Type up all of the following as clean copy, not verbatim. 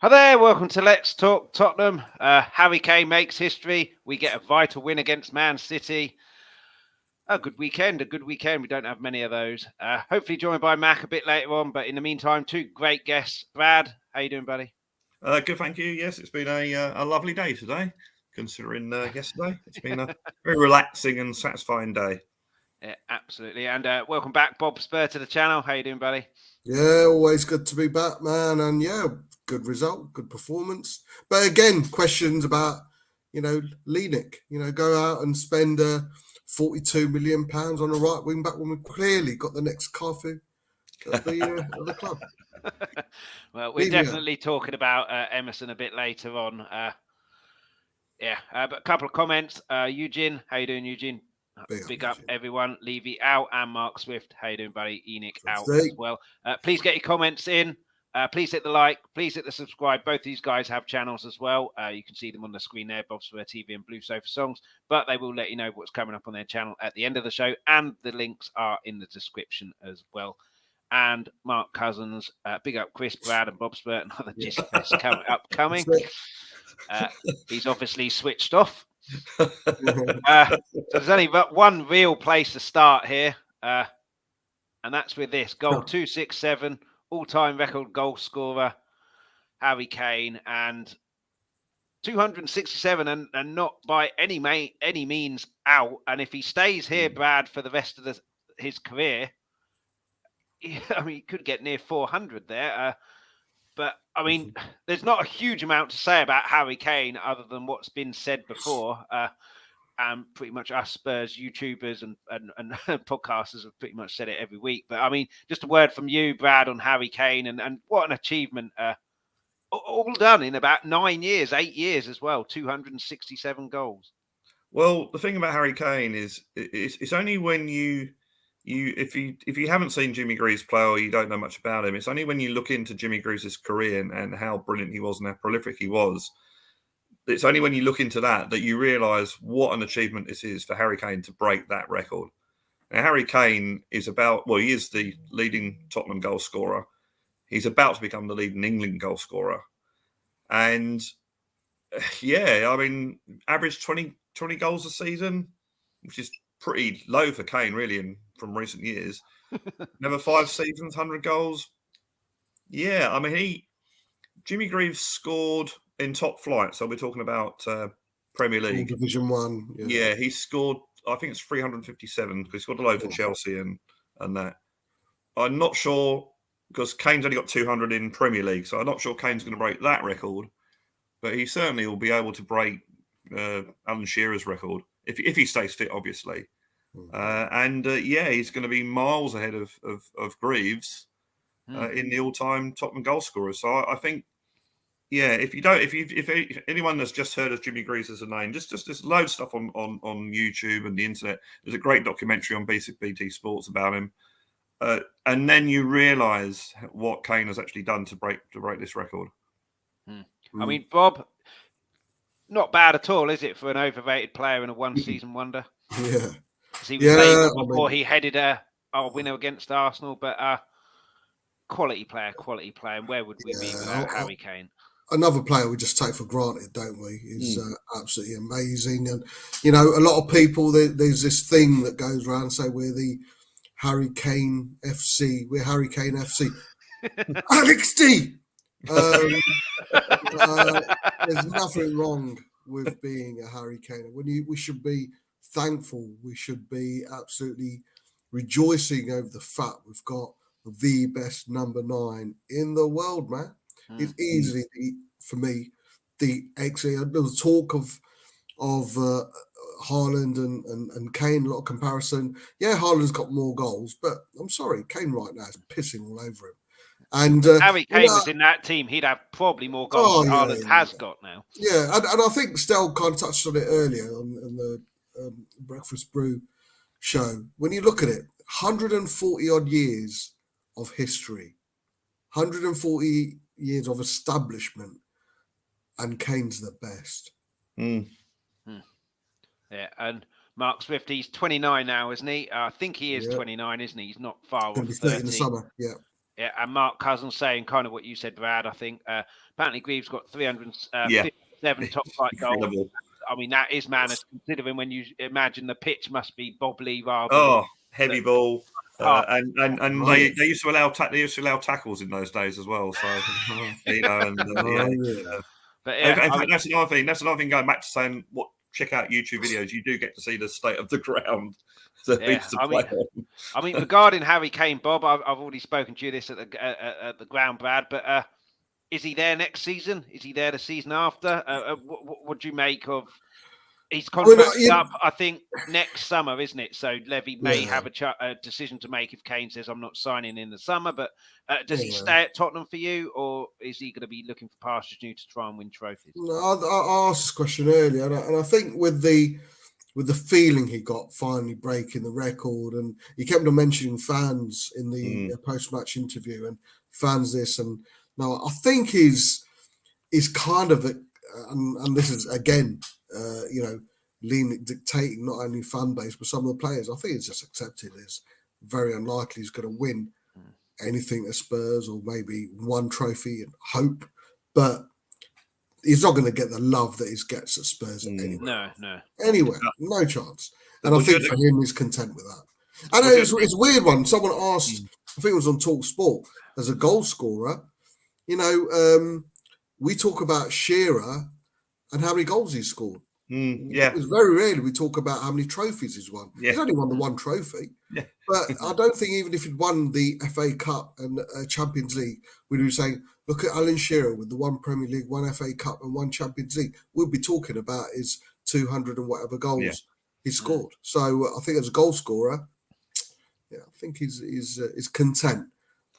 Hi there, welcome to Let's Talk Tottenham. Harry Kane makes history. We get a vital win against Man City. A good weekend. We don't have many of those. Hopefully joined by Mac a bit later on, but in the meantime, two great guests. Brad, how you doing, buddy? Good, thank you. Yes, it's been a lovely day today, considering yesterday. It's been a very relaxing and satisfying day. Yeah, absolutely. And welcome back, Bob Spur, to the channel. How you doing, buddy? Yeah, always good to be back, man. And yeah, good result, good performance. But again, questions about, Lenik, go out and spend £42 million on a right wing back when we've clearly got the next Carfu of the club. Well, we're definitely talking about Emerson a bit later on. But a couple of comments. Eugene, how you doing, Eugene? Big up everyone. Levy out and Mark Swift. How you doing, buddy? Enoch out as well. Please get your comments in. Please hit the like. Please hit the subscribe. Both these guys have channels as well. You can see them on the screen there, Bob's Spur TV and Blue Sofa Songs. But they will let you know what's coming up on their channel at the end of the show. And the links are in the description as well. And Mark Cousins, big up Chris, Brad and Bob Spur. Another Gist Fest upcoming. He's obviously switched off. So there's only one real place to start here, and that's with this goal 267, all-time record goal scorer, Harry Kane, and 267, and not by any means out. And if he stays here, Brad, for the rest of his career, I mean, he could get near 400 there. But, I mean, there's not a huge amount to say about Harry Kane other than what's been said before. And pretty much us Spurs YouTubers and podcasters have pretty much said it every week. But, I mean, just a word from you, Brad, on Harry Kane. And what an achievement. All done in about 8 years as well. 267 goals. Well, the thing about Harry Kane is it's only when if you haven't seen Jimmy Greaves play or you don't know much about him, it's only when you look into Jimmy Greaves' career and how brilliant he was and how prolific he was. It's only when you look into that you realise what an achievement this is for Harry Kane to break that record. Now, Harry Kane is he is the leading Tottenham goal scorer. He's about to become the leading England goal scorer. And yeah, I mean, average 20 goals a season, which is pretty low for Kane, really, from recent years. Never 5 seasons, 100 goals. Yeah, I mean, Jimmy Greaves scored in top flight. So we're talking about Premier League. Division 1. Yeah, he scored, I think it's 357, because he scored a load for Chelsea and that. I'm not sure, because Kane's only got 200 in Premier League, so I'm not sure Kane's going to break that record. But he certainly will be able to break Alan Shearer's record, if he stays fit, obviously. He's going to be miles ahead of Greaves in the all-time Tottenham goal scorers. So I think, if anyone that's just heard of Jimmy Greaves as a name, just there's loads of stuff on YouTube and the internet. There's a great documentary on BT Sports about him, and then you realise what Kane has actually done to break this record. I mean, Bob, not bad at all, is it, for an overrated player and a one-season wonder? Yeah. He was saying before he headed our winner against Arsenal, but quality player. And where would we be without Harry Kane? Another player we just take for granted, don't we? Is absolutely amazing. And, a lot of people, there's this thing that goes around, say we're the Harry Kane FC. We're Harry Kane FC. Alex D! There's nothing wrong with being a Harry Kane. We should be thankful. We should be absolutely rejoicing over the fact we've got the best number 9 in the world, man. It's easily, for me, the talk of Haaland and Kane, a lot of comparison. Yeah, Haaland's got more goals, but I'm sorry, Kane right now is pissing all over him. And Harry Kane was in that team, he'd have probably more goals than Haaland has got now. Yeah, and I think Stel kind of touched on it earlier on the Breakfast Brew show. When you look at it, 140 odd years of history, 140 years of establishment, and Kane's the best. Yeah, and Mark Swift, he's 29 now, isn't he? I think he is 29, isn't he? He's not far off 30. In the summer, yeah. Yeah, and Mark Cousins saying kind of what you said, Brad. I think apparently Greaves got 357 top flight goals. I mean, that is madness, considering when you imagine the pitch must be bobbly rather. Heavy ball. And they used to allow tackles in those days as well. So But in fact, that's another thing. That's another thing. Going back to saying, check out YouTube videos. You do get to see the state of the ground. I mean, regarding Harry Kane, Bob, I've already spoken to you this at the ground, Brad. But is he there next season? Is he there the season after? What do you make of? His contract's up, I think, next summer, isn't it? So Levy may have a decision to make if Kane says, I'm not signing in the summer. But does he stay at Tottenham for you, or is he going to be looking for pastures new to try and win trophies? No, I asked this question earlier, and I think with the feeling he got finally breaking the record, and he kept on mentioning fans in the post-match interview, and fans this, and no, I think he's kind of and this is again, dictating not only fan base but some of the players. I think it's just accepted as very unlikely he's going to win anything at Spurs, or maybe one trophy and hope, but he's not going to get the love that he gets at Spurs anywhere. No. Anywhere, no chance. And I think for him, he's content with that. I know it's a weird one. Someone asked, I think it was on Talk Sport, as a goal scorer, we talk about Shearer and how many goals he's scored. It's very rarely we talk about how many trophies he's won. He's only won the one trophy. But I don't think even if he'd won the FA Cup and Champions League, we'd be saying, look at Alan Shearer with the one Premier League, one FA Cup and one Champions League. We'll be talking about his 200 and whatever goals he scored. So I think as a goal scorer, I think he's content.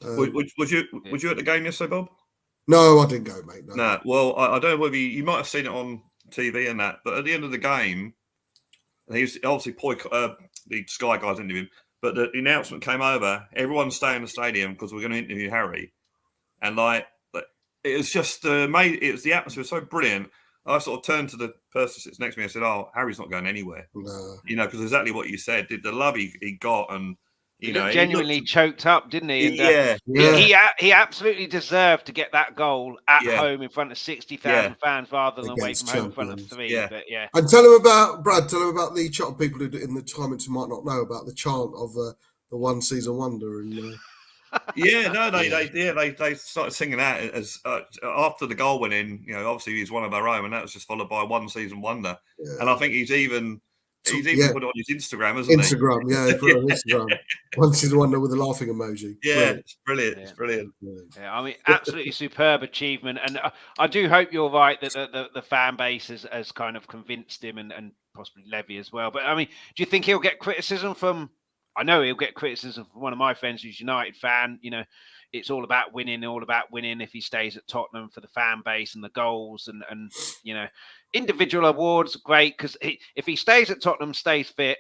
Was you at the game yesterday, Bob? No, I didn't go, mate. No. Well, I don't know whether you might have seen it on TV and that, but at the end of the game, he was obviously the Sky guys interviewed him, but the announcement came over, everyone stay in the stadium because we're going to interview Harry. And it was just the atmosphere was so brilliant. I sort of turned to the person who sits next to me and said, Harry's not going anywhere. No. Because exactly what you said, the love he got, and he genuinely choked up, didn't he? And, he absolutely deserved to get that goal at home in front of 60,000 fans rather than away from home in front of 3. But and tell him about the chant people who in the comments who might not know about the chant of the one season wonder. And they started singing that as after the goal went in. Obviously he's one of our own, and that was just followed by one season wonder. And I think he's even put it on his Instagram, hasn't he? Instagram, he put it on Instagram. One season wonder with a laughing emoji. It's brilliant. It's brilliant. I mean, absolutely superb achievement, and I do hope you're right that the fan base has kind of convinced him, and possibly Levy as well. But I mean, do you think he'll get criticism from? I know he'll get criticism from one of my friends who's a United fan. It's all about winning, if he stays at Tottenham for the fan base and the goals and individual awards, great, because if he stays at Tottenham, stays fit,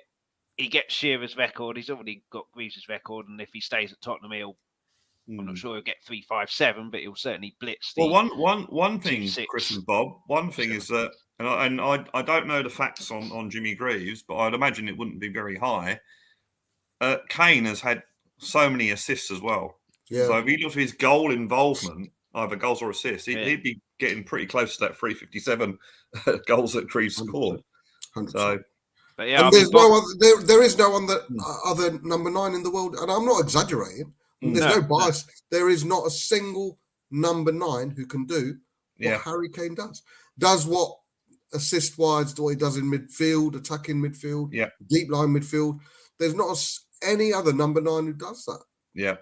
he gets Shearer's record. He's already got Greaves' record, and if he stays at Tottenham, I'm not sure he'll get 357, but he'll certainly blitz. One thing, Chris and Bob, is that, and I don't know the facts on Jimmy Greaves, but I'd imagine it wouldn't be very high. Kane has had so many assists as well. So if he looks at his goal involvement, either goals or assists, he'd be getting pretty close to that 357 goals that Greaves scored. 100%. So, but there is no other number 9 in the world, and I'm not exaggerating. There's no bias. There is not a single number 9 who can do what Harry Kane does. Does what assist-wise, what he does in midfield, attacking midfield, deep line midfield. There's not any other number 9 who does that. There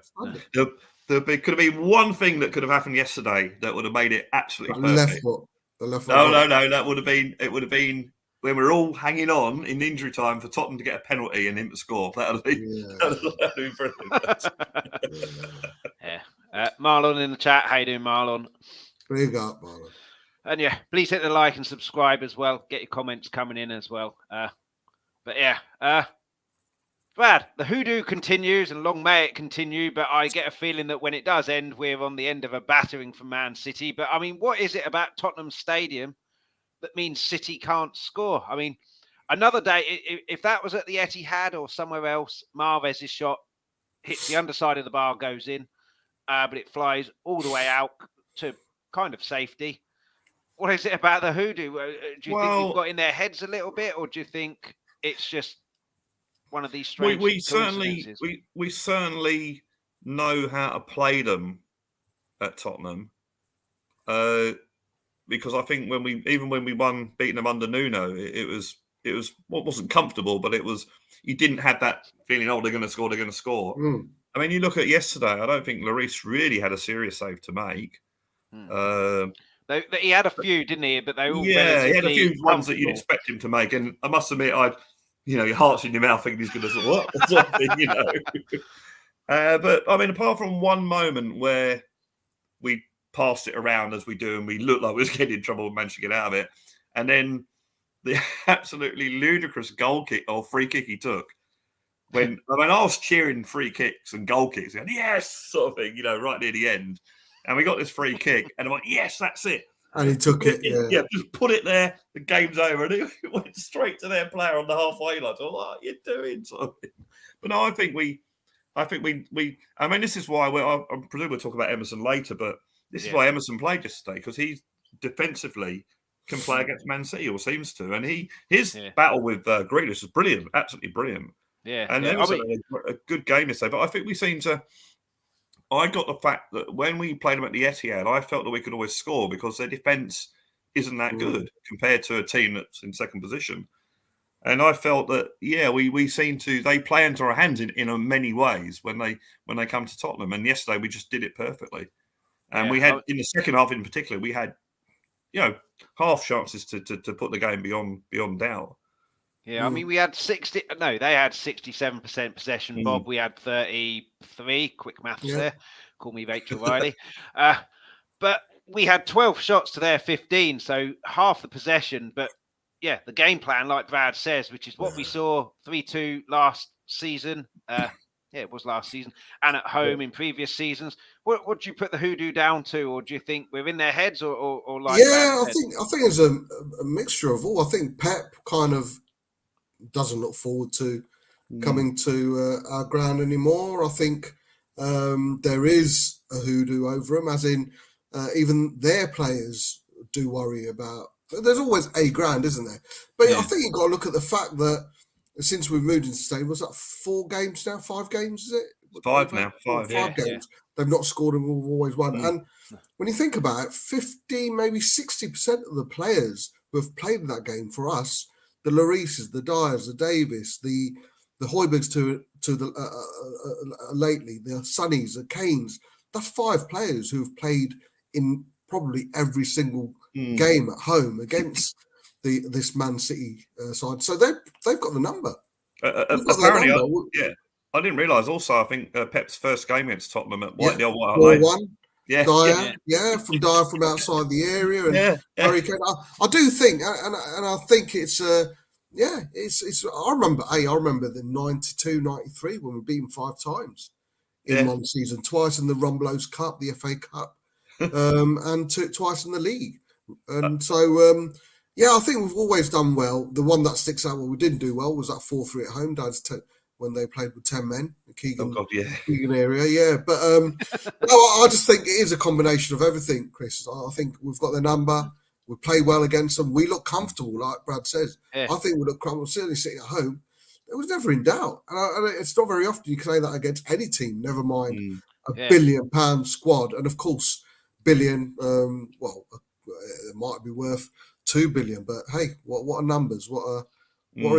could have been one thing that could have happened yesterday that would have made it absolutely perfect. The left foot. No. That would have been when we're all hanging on in injury time for Tottenham to get a penalty and him to score. That would have been brilliant. Marlon in the chat. How you doing, Marlon? Big up, Marlon. And please hit the like and subscribe as well. Get your comments coming in as well. Brad, the hoodoo continues, and long may it continue, but I get a feeling that when it does end, we're on the end of a battering from Man City. But, I mean, what is it about Tottenham Stadium that means City can't score? I mean, another day, if that was at the Etihad or somewhere else, Marvez's shot hits the underside of the bar, goes in. but it flies all the way out to kind of safety. What is it about the hoodoo? Do you think we've got in their heads a little bit, or do you think it's just one of these strange coincidences? We certainly know how to play them at Tottenham, because I think when we beating them under Nuno, it wasn't comfortable, but it was, you didn't have that feeling, oh, they're going to score. Mm. I mean, you look at yesterday, I don't think Lloris really had a serious save to make. He had a few, didn't he? But they all he had a few ones that you'd expect him to make, and I must admit, your heart's in your mouth thinking he's going to sort of something, But I mean, apart from one moment where we passed it around as we do, and we looked like we was getting in trouble and managed to get out of it, and then the absolutely ludicrous goal kick or free kick he took. I was cheering free kicks and goal kicks, going, yes, sort of thing, right near the end. And we got this free kick, and I'm like, yes, that's it. And he took it. Yeah, just put it there. The game's over, and it went straight to their player on the halfway line. So, what are you doing? Sort of thing. But no, I think we. I mean, this is why I presume we'll talk about Emerson later, but this is why Emerson played yesterday, because he defensively can play against Man City, or seems to, and his battle with Grealish was brilliant, absolutely brilliant. Yeah, and Emerson had a good game yesterday, but I think we seem to. I got the fact that when we played them at the Etihad, I felt that we could always score because their defence isn't that good compared to a team that's in second position. And I felt that, we seem to, they play into our hands in many ways when they come to Tottenham. And yesterday we just did it perfectly. And we had, in the second half in particular, we had, half chances to put the game beyond doubt. Yeah, I mean, we had they had 67% possession, Bob. We had 33, quick maths there. Call me Rachel Riley. But we had 12 shots to their 15, so half the possession. But yeah, the game plan, like Brad says, which is what we saw 3-2 last season. It was last season, and at home in previous seasons. What do you put the hoodoo down to, or do you think we're in their heads, or like? Yeah, I think it's a mixture of all. I think Pep kind of doesn't look forward to coming to our ground anymore. I think there is a hoodoo over them, as in even their players do worry about. There's always a ground, isn't there? But I think you've got to look at the fact that since we've moved into the stadium, was that 4 games now? 5 games, is it? 5 now. 5 games. Yeah. They've not scored and we've always won. And when you think about it, 50, maybe 60% of the players who have played in that game for us, the Llorises, the Dyers, the Davis, the Hojbergs to the lately, the Sonnys, the Kanes, that's 5 players who have played in probably every single game at home against this Man City side. So they've got the number. Apparently, I didn't realise also, I think Pep's first game against Tottenham at White Hart Lane. 4-1. Dyer, from Dyer from outside the area, and Harry Kane. I do think, and I think it's it's. I remember the 92, 93 when we beat them 5 times in one season, twice in the Rumbelows Cup, the FA Cup, and twice in the league. And so, I think we've always done well. The one that sticks out, what we didn't do well, was that 4-3 at home. When they played with 10 men, the Keegan area, But I just think it is a combination of everything, Chris. I think we've got the number. We play well against them. We look comfortable, like Brad says. Yeah. I think we look comfortable. Certainly sitting at home, it was never in doubt. And it's not very often you can say that against any team, never mind £1 billion squad. And of course, billion, it might be worth 2 billion. But hey, what are numbers? What are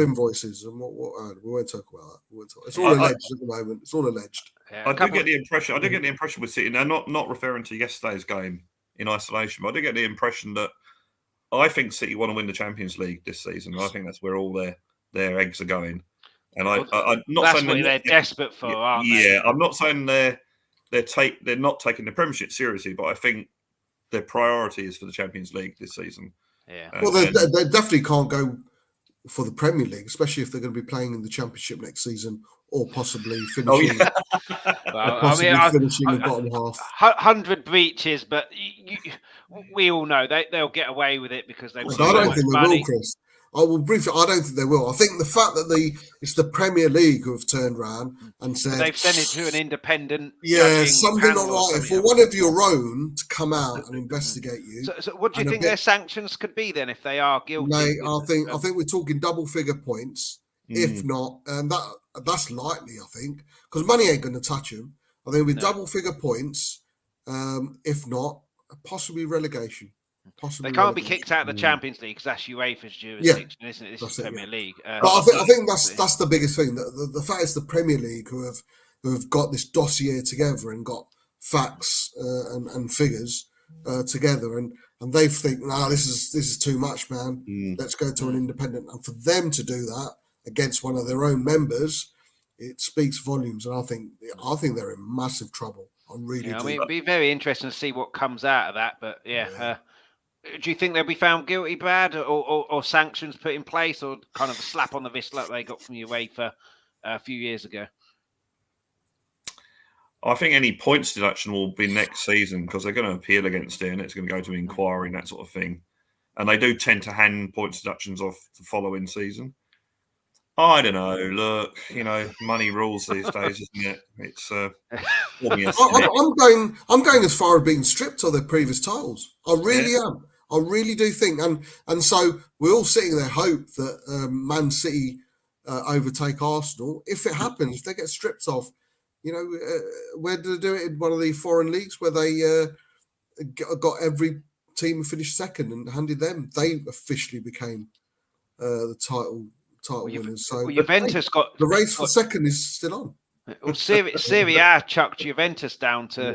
invoices, and what we won't talk about that. It's all alleged at the moment. It's all alleged. I do get the impression with City now, not referring to yesterday's game in isolation, but I do get the impression that I think City want to win the Champions League this season. I think that's where all their eggs are going. And I'm not that's saying what they're desperate for, aren't they? Yeah, I'm not saying they're not taking the Premiership seriously, but I think their priority is for the Champions League this season. Yeah. Well, they definitely can't go for the Premier League, especially if they're going to be playing in the Championship next season, or possibly finishing. Finishing the bottom half. 100 breaches, but we all know they'll get away with it because they've got so much money. Chris. I will briefly. I don't think they will. I think the fact that it's the Premier League who have turned around and said but they've sent it to an independent something panel not right for one of your own to come out and investigate you. So what do you think their sanctions could be then if they are guilty? Mate, I think we're talking double figure points, if not, and that's likely. I think because money ain't going to touch them. I think with double figure points, if not, possibly relegation. They can't be kicked out of the Champions League because that's UEFA's jurisdiction, isn't it? This is Premier League. But I think that's the biggest thing. The fact is the Premier League who have got this dossier together and got facts and figures together, and they think, this is too much, man. Let's go to an independent. And for them to do that against one of their own members, it speaks volumes. And I think they're in massive trouble. I really do. It'd be very interesting to see what comes out of that. But do you think they'll be found guilty, Brad, or sanctions put in place, or kind of a slap on the wrist like they got from UEFA a few years ago? I think any points deduction will be next season because they're going to appeal against it and it's going to go to inquiry and that sort of thing. And they do tend to hand points deductions off the following season. I don't know. Look, money rules these days, isn't it? It's I'm going as far as being stripped of their previous titles. I really am. I really do think, and so we're all sitting there hope that Man City overtake Arsenal. If it happens, if they get stripped off, where do they do it in one of the foreign leagues where they got every team finished second and handed them? They officially became the title winners. So Juventus got the race for second is still on. Well, Serie A chucked Juventus down to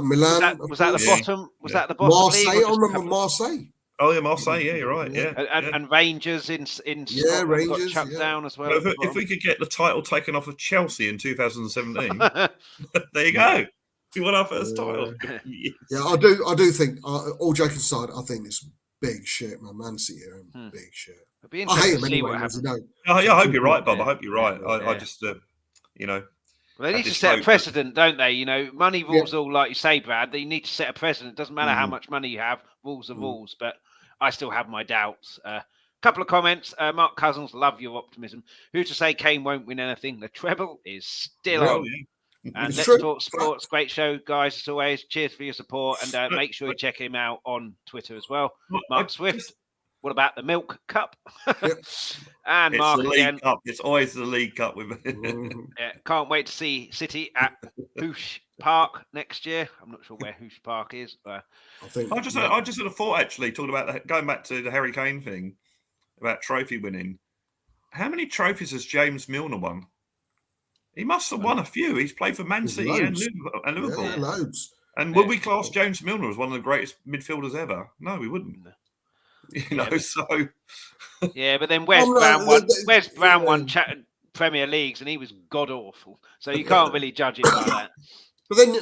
Milan. Was that the bottom? Was that the bottom? Marseille. League, I remember Marseille. Oh yeah, Marseille. Yeah, you're right. Yeah, and Rangers in Scotland Rangers got chucked down as well. If we could get the title taken off of Chelsea in 2017, there you go. We won our first title. Yes. Yeah, I do think. All joking aside, I think it's big shit, man. Man City are big shit. I hate them anyway. I hope you're right, Bob. I hope you're right. I just, Well, they need to set a precedent, don't they? Money rules all, like you say, Brad. They need to set a precedent. It doesn't matter how much money you have. Rules are rules. But I still have my doubts. Couple of comments. Mark Cousins, love your optimism. Who's to say Kane won't win anything? The treble is still on. Yeah. And Let's Talk Sports. Great show, guys, as always. Cheers for your support. And make sure you check him out on Twitter as well. Mark Swift. What about the Milk Cup? And it's Mark the again. League Cup. It's always the League Cup with can't wait to see City at Hoosh Park next year. I'm not sure where Hoosh Park is. But I just had a thought actually talking about going back to the Harry Kane thing about trophy winning. How many trophies has James Milner won? He must have won a few. He's played for Man City and Liverpool. Yeah, loads. And would we class James Milner as one of the greatest midfielders ever? No, we wouldn't. So but then West Brown won Premier Leagues and he was god awful, so you can't really judge it like that. But then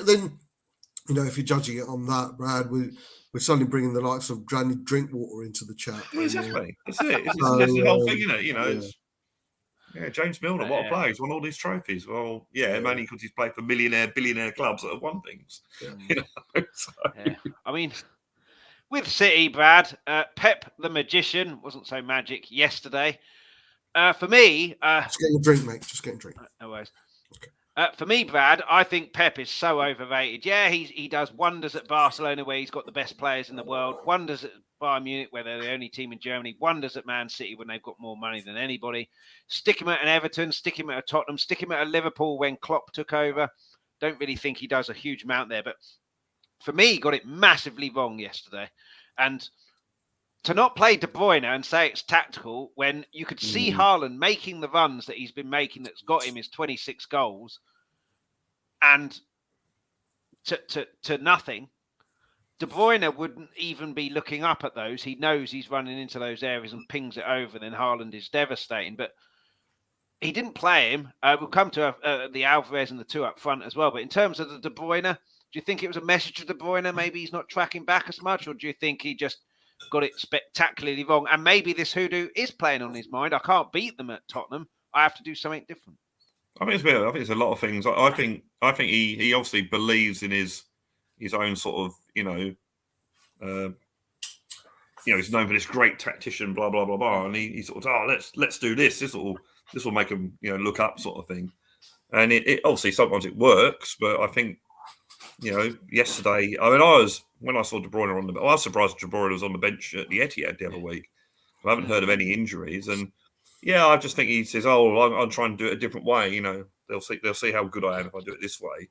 if you're judging it on that, Brad, we're suddenly bringing the likes of Granny Drinkwater into the chat. Exactly, that's it. It's the whole thing, isn't it? James Milner, what a player! He's won all these trophies. Well, mainly because he's played for billionaire clubs that have won things. I mean. With City, Brad, Pep the Magician wasn't so magic yesterday. For me... just getting a drink, mate. Just getting a drink. No worries. Okay. For me, Brad, I think Pep is so overrated. Yeah, he does wonders at Barcelona where he's got the best players in the world, wonders at Bayern Munich where they're the only team in Germany, wonders at Man City when they've got more money than anybody. Stick him at an Everton, stick him at a Tottenham, stick him at a Liverpool when Klopp took over. Don't really think he does a huge amount there, but for me, he got it massively wrong yesterday. And to not play De Bruyne and say it's tactical when you could see Haaland making the runs that he's been making that's got him his 26 goals and to nothing, De Bruyne wouldn't even be looking up at those. He knows he's running into those areas and pings it over, then Haaland is devastating. But he didn't play him. We'll come to the Alvarez and the two up front as well. But in terms of the De Bruyne... Do you think it was a message to De Bruyne? Maybe he's not tracking back as much, or do you think he just got it spectacularly wrong? And maybe this hoodoo is playing on his mind. I can't beat them at Tottenham. I have to do something different. I think it's a lot of things. I think he obviously believes in his own sort of he's known for this great tactician, blah blah blah blah, and he sort of let's do this. This will make him look up, sort of thing. And it obviously sometimes it works, but I think yesterday, when I saw De Bruyne I was surprised De Bruyne was on the bench at the Etihad the other week. I haven't heard of any injuries, and I just think he says, I'm trying to do it a different way. They'll see how good I am if I do it this way.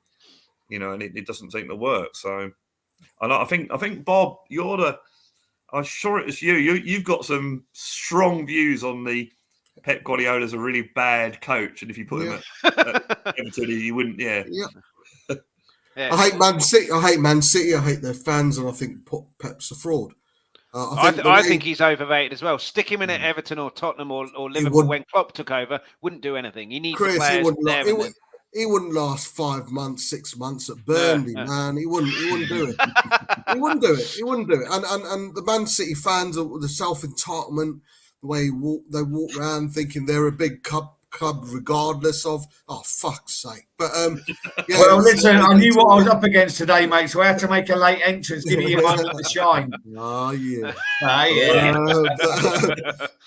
And it doesn't seem to work. So, and I think Bob, I'm sure it was you. You've got some strong views on the Pep Guardiola's a really bad coach, and if you put him at Everton, you wouldn't. Yeah. I hate Man City. I hate their fans, and I think Pep's a fraud. I think he's overrated as well. Stick him in at Everton or Tottenham or Liverpool when Klopp took over, wouldn't do anything. He needs Chris, players he wouldn't last 5 months, 6 months at Burnley, man. He wouldn't do it. He wouldn't do it. And the Man City fans, the self-entitlement, the way they walk around thinking they're a big club regardless of, oh, fuck's sake. But well, listen, I knew what I was up against today, mate, so I had to make a late entrance, give you a moment to shine. Oh, yeah. No,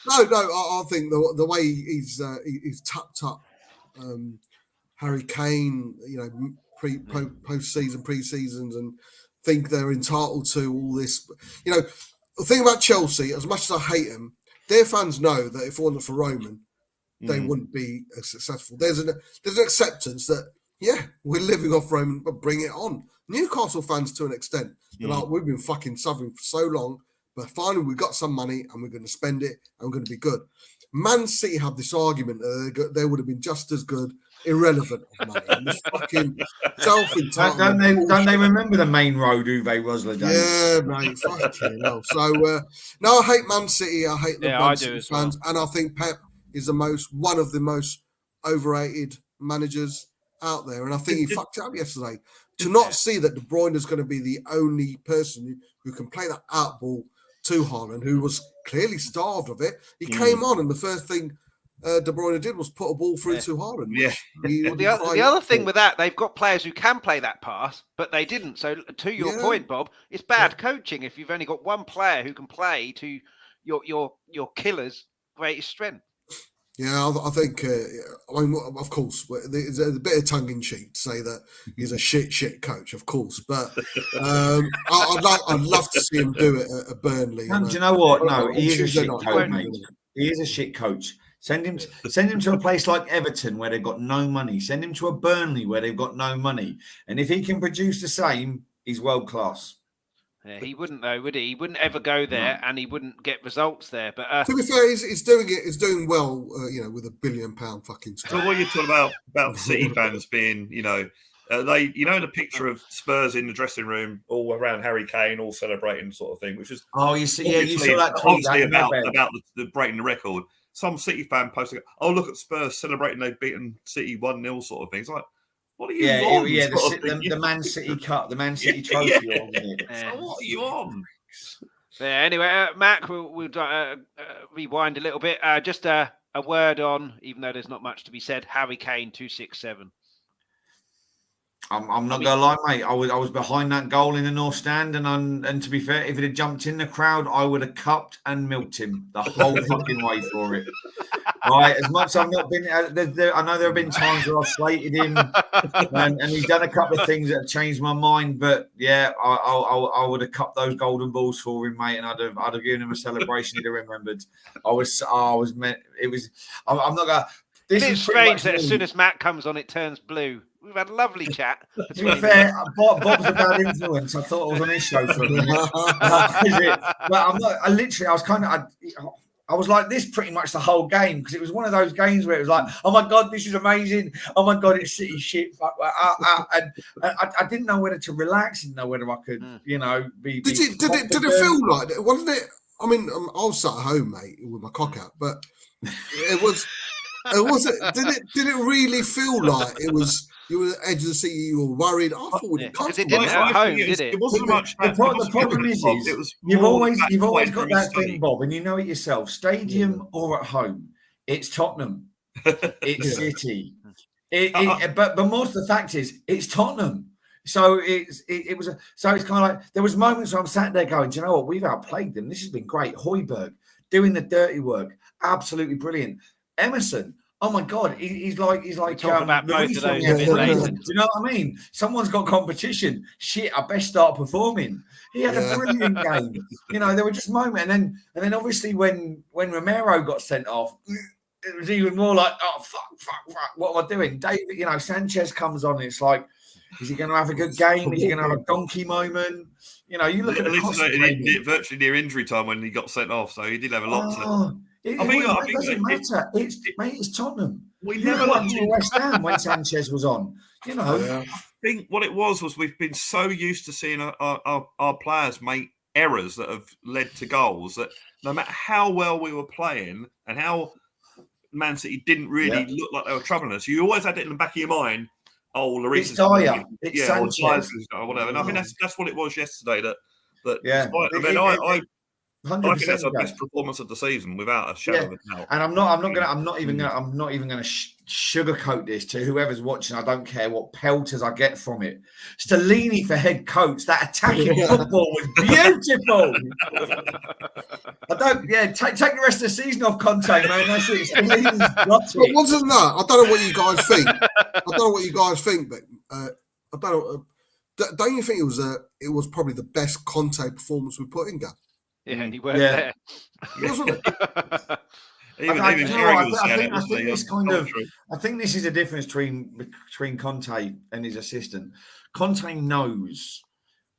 I think the way he's tapped up Harry Kane, post-season, pre-seasons, and think they're entitled to all this. The thing about Chelsea, as much as I hate them, their fans know that if it wasn't for Roman, they wouldn't be as successful. There's an acceptance that, we're living off Roman, but bring it on. Newcastle fans, to an extent, they're like, we've been fucking suffering for so long, but finally we got some money and we're going to spend it and we're going to be good. Man City have this argument that they would have been just as good, irrelevant of money. And this fucking self-entitlement. Don't they remember the main road Uwe Rosler days? Yeah, mate. Fucking hell. So, no, I hate Man City. I hate the Man City fans. Well. And I think Pep is one of the most overrated managers out there. And I think he fucked it up yesterday. To not see that De Bruyne is going to be the only person who can play that out ball to Haaland, who was clearly starved of it. He came on, and the first thing De Bruyne did was put a ball through to Haaland. Yeah. The other thing with that, they've got players who can play that pass, but they didn't. So to your point, Bob, it's bad coaching if you've only got one player who can play to your killer's greatest strength. Yeah, I think, of course, there's a bit of tongue-in-cheek to say that he's a shit coach, of course. But I'd love to see him do it at Burnley. Do you know what? No, he is a shit coach, mate. He is a shit coach. Send him to a place like Everton where they've got no money. Send him to a Burnley where they've got no money. And if he can produce the same, he's world class. Yeah, he wouldn't though, would he? He wouldn't ever go there, and he wouldn't get results there. But to be fair, he's doing well, with £1 billion fucking squad. So what you're talking about City fans being, they, the picture of Spurs in the dressing room, all around Harry Kane, all celebrating, sort of thing, which is you saw that tweet about the breaking the record. Some City fan posting, "Oh, look at Spurs celebrating they've beaten City 1-0," sort of thing. It's like, what are you on? The Man City Cup, the Man City trophy. So what are you on? Yeah, anyway, Mac, we'll rewind a little bit. Just a word on, even though there's not much to be said, Harry Kane 267. I'm not gonna lie, mate. I was behind that goal in the North Stand, and to be fair, if it had jumped in the crowd, I would have cupped and milked him the whole fucking way for it. Right, as much as I've not been, I know there have been times where I've slated him, and he's done a couple of things that have changed my mind. But yeah, I would have cupped those golden balls for him, mate, and I'd have given him a celebration he'd have remembered. I'm not gonna. It's strange that as soon as Matt comes on, it turns blue. We've had a lovely chat. To be fair, Bob's a bad influence. I thought I was on his show for a minute. But I'm not. I was like this pretty much the whole game, because it was one of those games where it was like, oh my God, this is amazing. Oh my God, it's City shit. And I didn't know whether to relax and know whether I could, be. Did it feel like it? Wasn't it? I mean, I was sat at home, mate, with my cock out, but it was. Did it really feel like it was? You were edge of the seat. You were worried. I thought because it didn't at home, did it? It wasn't much. The problem is you've always got that thing, Bob, and you know it yourself. Stadium or at home, it's Tottenham, it's City. But most of the fact is it's Tottenham. So it was so it's kind of like there was moments where I'm sat there going, do you know what? We've outplayed them. This has been great. Hojberg doing the dirty work, absolutely brilliant. Emerson, oh my God, he's like talk about both of those a bit later. Do you know what I mean? Someone's got competition. Shit, I best start performing. He had a brilliant game. You know, there were just moments, and then obviously when Romero got sent off, it was even more like, oh fuck, what am I doing? David, you know, Sanchez comes on, and it's like, is he going to have a good game? Is he going to have a donkey moment? You know, you look at the virtually near injury time when he got sent off, so he did have a lot to. It doesn't matter. It's Tottenham. We never won to West Ham when Sanchez was on. You know, I think what it was we've been so used to seeing our players make errors that have led to goals that no matter how well we were playing and how Man City didn't really look like they were troubling us, you always had it in the back of your mind. Oh, Lloris is Dyer. It's Sanchez or whatever. And I think that's what it was yesterday. I think that's our best performance of the season, without a shadow of a doubt. And I'm not even going to sugarcoat this to whoever's watching. I don't care what pelters I get from it. Stellini for head coach. That attacking football was beautiful. Take the rest of the season off Conte, man. That's it. But wasn't that? I don't know what you guys think. But I don't know. Don't you think it was probably the best Conte performance we put in, Gav? Yeah, and he weren't there. Wasn't it? I think this is the difference between Conte and his assistant. Conte knows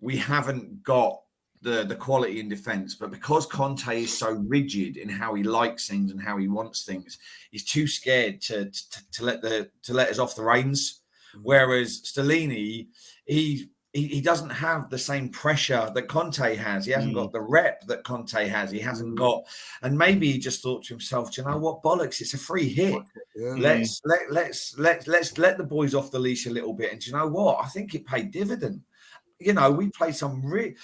we haven't got the quality in defence, but because Conte is so rigid in how he likes things and how he wants things, he's too scared to let us off the reins. Whereas Stellini, he doesn't have the same pressure that Conte has. He hasn't got the rep that Conte has. He hasn't got, and maybe he just thought to himself, do you know what, bollocks? It's a free hit. Yeah. Let's let the boys off the leash a little bit. And do you know what? I think it paid dividend. You know, we played some really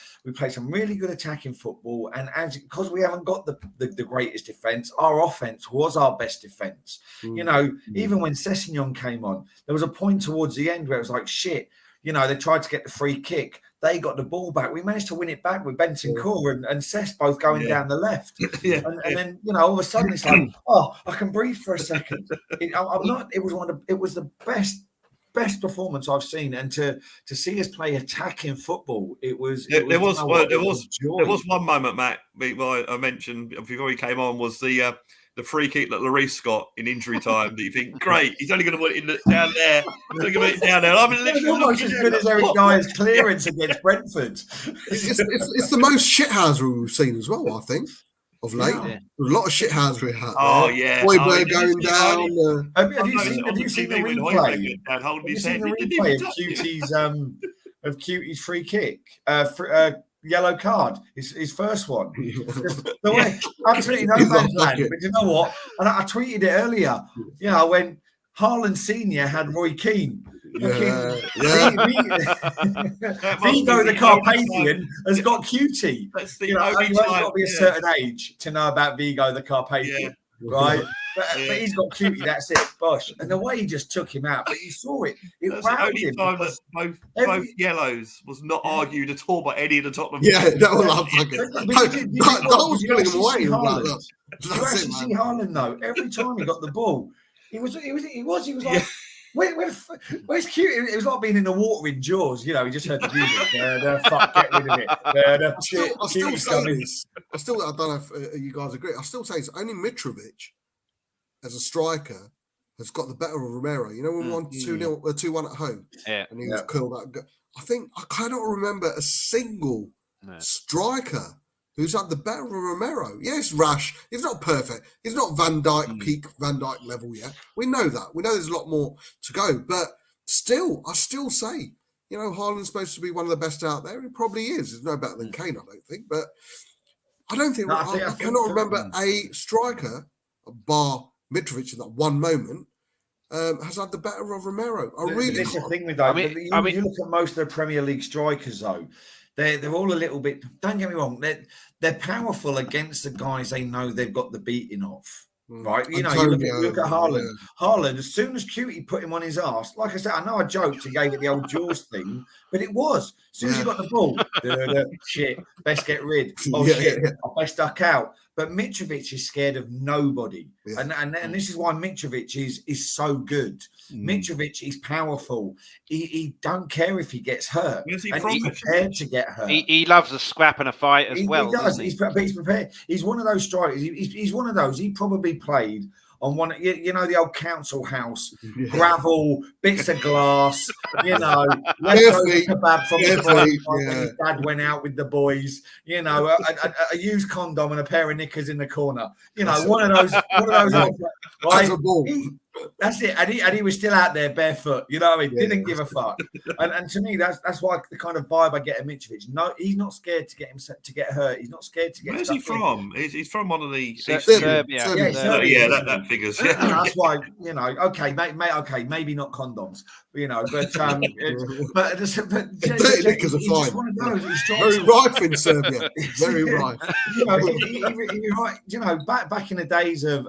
good attacking football, and because we haven't got the greatest defense, our offense was our best defense. You know, even when Sessegnon came on, there was a point towards the end where it was like, shit. You know, they tried to get the free kick. They got the ball back. We managed to win it back with Bentancur and Cess both going down the left. And then, you know, all of a sudden it's like, oh, I can breathe for a second. It was the best performance I've seen. And to see us play attacking football, there was one moment, Matt, I mentioned before he came on, was the free kick that Lloris got in injury time that you think, great, he's only going to put it down there. He's only going to put it down there. I'm literally almost as good as Eric Dyer's clearance against Brentford. It's the most shithousery we've seen as well, I think, of late. Yeah. A lot of shithousery. Oh, yeah. Hojberg going down. Have you seen the replay? Have you seen the replay of Cutie's free kick? Yellow card, his first one. Absolutely no man's land. But you know what? And I tweeted it earlier. You know, when Haaland Senior had Roy Keane. Vigo the Carpathian has got Cutie. That's the only time. You've got to be a certain age to know about Vigo the Carpathian, right? But he's got Cutie, that's it, bosh. And the way he just took him out, but you saw it. That's the only time that both yellows was not argued at all by any of the Tottenham. Yeah, that was pulling him away. Did you actually see Haaland though? Every time he got the ball, he was like, where's Cutie? It was like being in the water in Jaws, you know, he just heard the music. Fuck, get rid of it. I don't know if you guys agree. I still say it's only Mitrovic as a striker has got the better of Romero. You know, when we won 2-1 at home, and he was cool. I think I cannot remember a single striker who's had the better of Romero. Yes, rash. He's not perfect. He's not Van Dijk peak Van Dijk level yet. We know that. We know there's a lot more to go. But still, I still say, you know, Haaland's supposed to be one of the best out there. He probably is. He's no better than Kane, I don't think. But I don't think I cannot remember a striker, bar Mitrovic in that one moment, has had the better of Romero. This is the thing with that. You look at most of the Premier League strikers, though, they're all a little bit. Don't get me wrong. They're powerful against the guys they know they've got the beating of. Right, you Antonio, look at Haaland. Yeah. Haaland, as soon as Cutie put him on his arse, like I said, I know I joked, he gave it the old Jaws thing, but it was. As soon as he got the ball, shit, best get rid. Oh, shit, I best duck out. But Mitrovic is scared of nobody. Yeah. And this is why Mitrovic is so good. Mitrovic is powerful. He don't care if he gets hurt. He's prepared to get hurt. He loves a scrap and a fight as well. He does. He's prepared. He's one of those strikers. He's one of those. He probably played on one, the old council house, gravel, bits of glass, leftover kebab from the when his dad went out with the boys, a used condom and a pair of knickers in the corner. One of those. Right? That's it, and he was still out there barefoot. You know what I mean? Didn't give a fuck. And to me, that's why the kind of vibe I get at Mitrovic. No, he's not scared to get hurt. He's not scared to get. Where's he from? He's from one of the Serbia. Yeah, that figures. Yeah. That's why okay, maybe not condoms, but knickers are fine. One of those. Very rife in Serbia. Very rife. Back in the days of.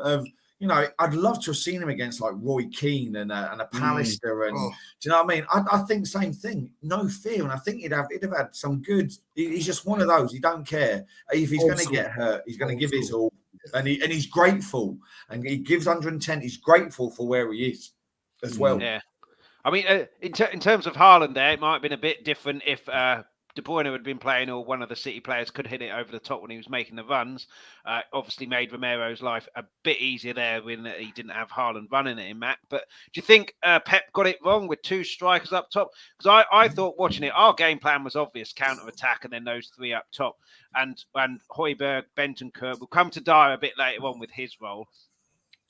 I'd love to have seen him against like Roy Keane and a Pallister, and do you know what I mean? I think same thing, no fear, and I think he'd have had some good. He's just one of those. He don't care if he's going to get hurt. He's going to give his all, and he's grateful, and he gives 110. He's grateful for where he is as well. Yeah, I mean, in terms of Haaland, there it might have been a bit different if De Bruyne had been playing, or one of the City players could hit it over the top when he was making the runs. Obviously made Romero's life a bit easier there when he didn't have Haaland running at him, Matt. But do you think Pep got it wrong with two strikers up top? Because I thought watching it, our game plan was obvious, counter-attack and then those three up top. And Hojberg, Bentancur will come to Dyer a bit later on with his role.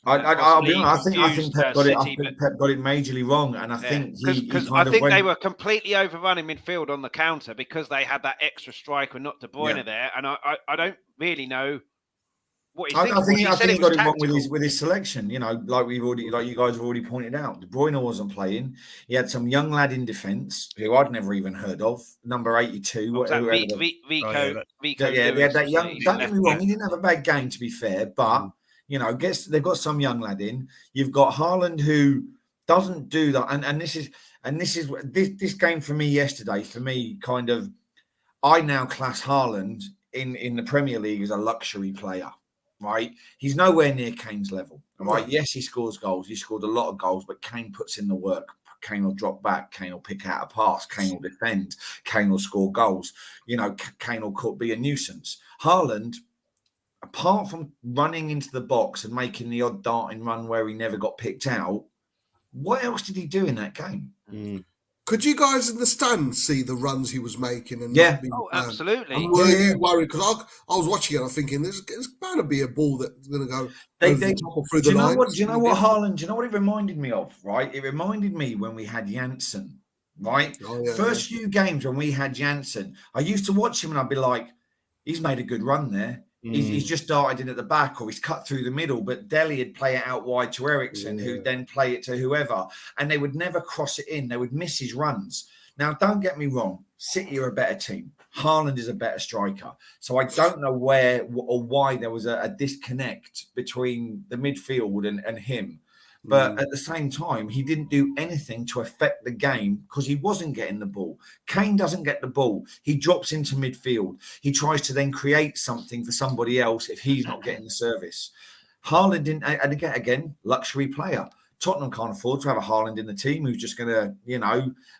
I'll be honest. I think Pep got it. I think Pep got it majorly wrong, and I think because I think they were completely overrunning midfield on the counter because they had that extra striker, not De Bruyne there, and I don't really know what he's thinking. I think he got it wrong with his selection. Like you guys have already pointed out, De Bruyne wasn't playing. He had some young lad in defence who I'd never even heard of, number 82. Vico. Yeah, they had that young. Don't get me wrong, he didn't have a bad game, to be fair, but. They've got some young lad in. You've got Haaland who doesn't do that, and this game for me yesterday. For me, kind of, I now class Haaland in the Premier League as a luxury player. Right, he's nowhere near Kane's level. Right, yes, he scores goals. He scored a lot of goals, but Kane puts in the work. Kane will drop back. Kane will pick out a pass. Kane will defend. Kane will score goals. Kane will be a nuisance. Haaland, apart from running into the box and making the odd darting run where he never got picked out, what else did he do in that game? Could you guys in the stands see the runs he was making? And absolutely. And were you worried? Because I was watching it, I'm thinking there's bound to be a ball that's going to go through the line. Do you know what Haaland? Do you know what it reminded me of? Right, it reminded me when we had Janssen. Right, first few games when we had Janssen, I used to watch him and I'd be like, he's made a good run there. He's just darted in at the back, or he's cut through the middle, but Dele would play it out wide to Ericsson, who'd then play it to whoever, and they would never cross it in. They would miss his runs. Now, don't get me wrong, City are a better team. Haaland is a better striker. So I don't know where or why there was a disconnect between the midfield and him. But at the same time, he didn't do anything to affect the game because he wasn't getting the ball. Kane doesn't get the ball. He drops into midfield. He tries to then create something for somebody else if he's not getting the service. Haaland didn't, and again, luxury player. Tottenham can't afford to have a Haaland in the team who's just going to,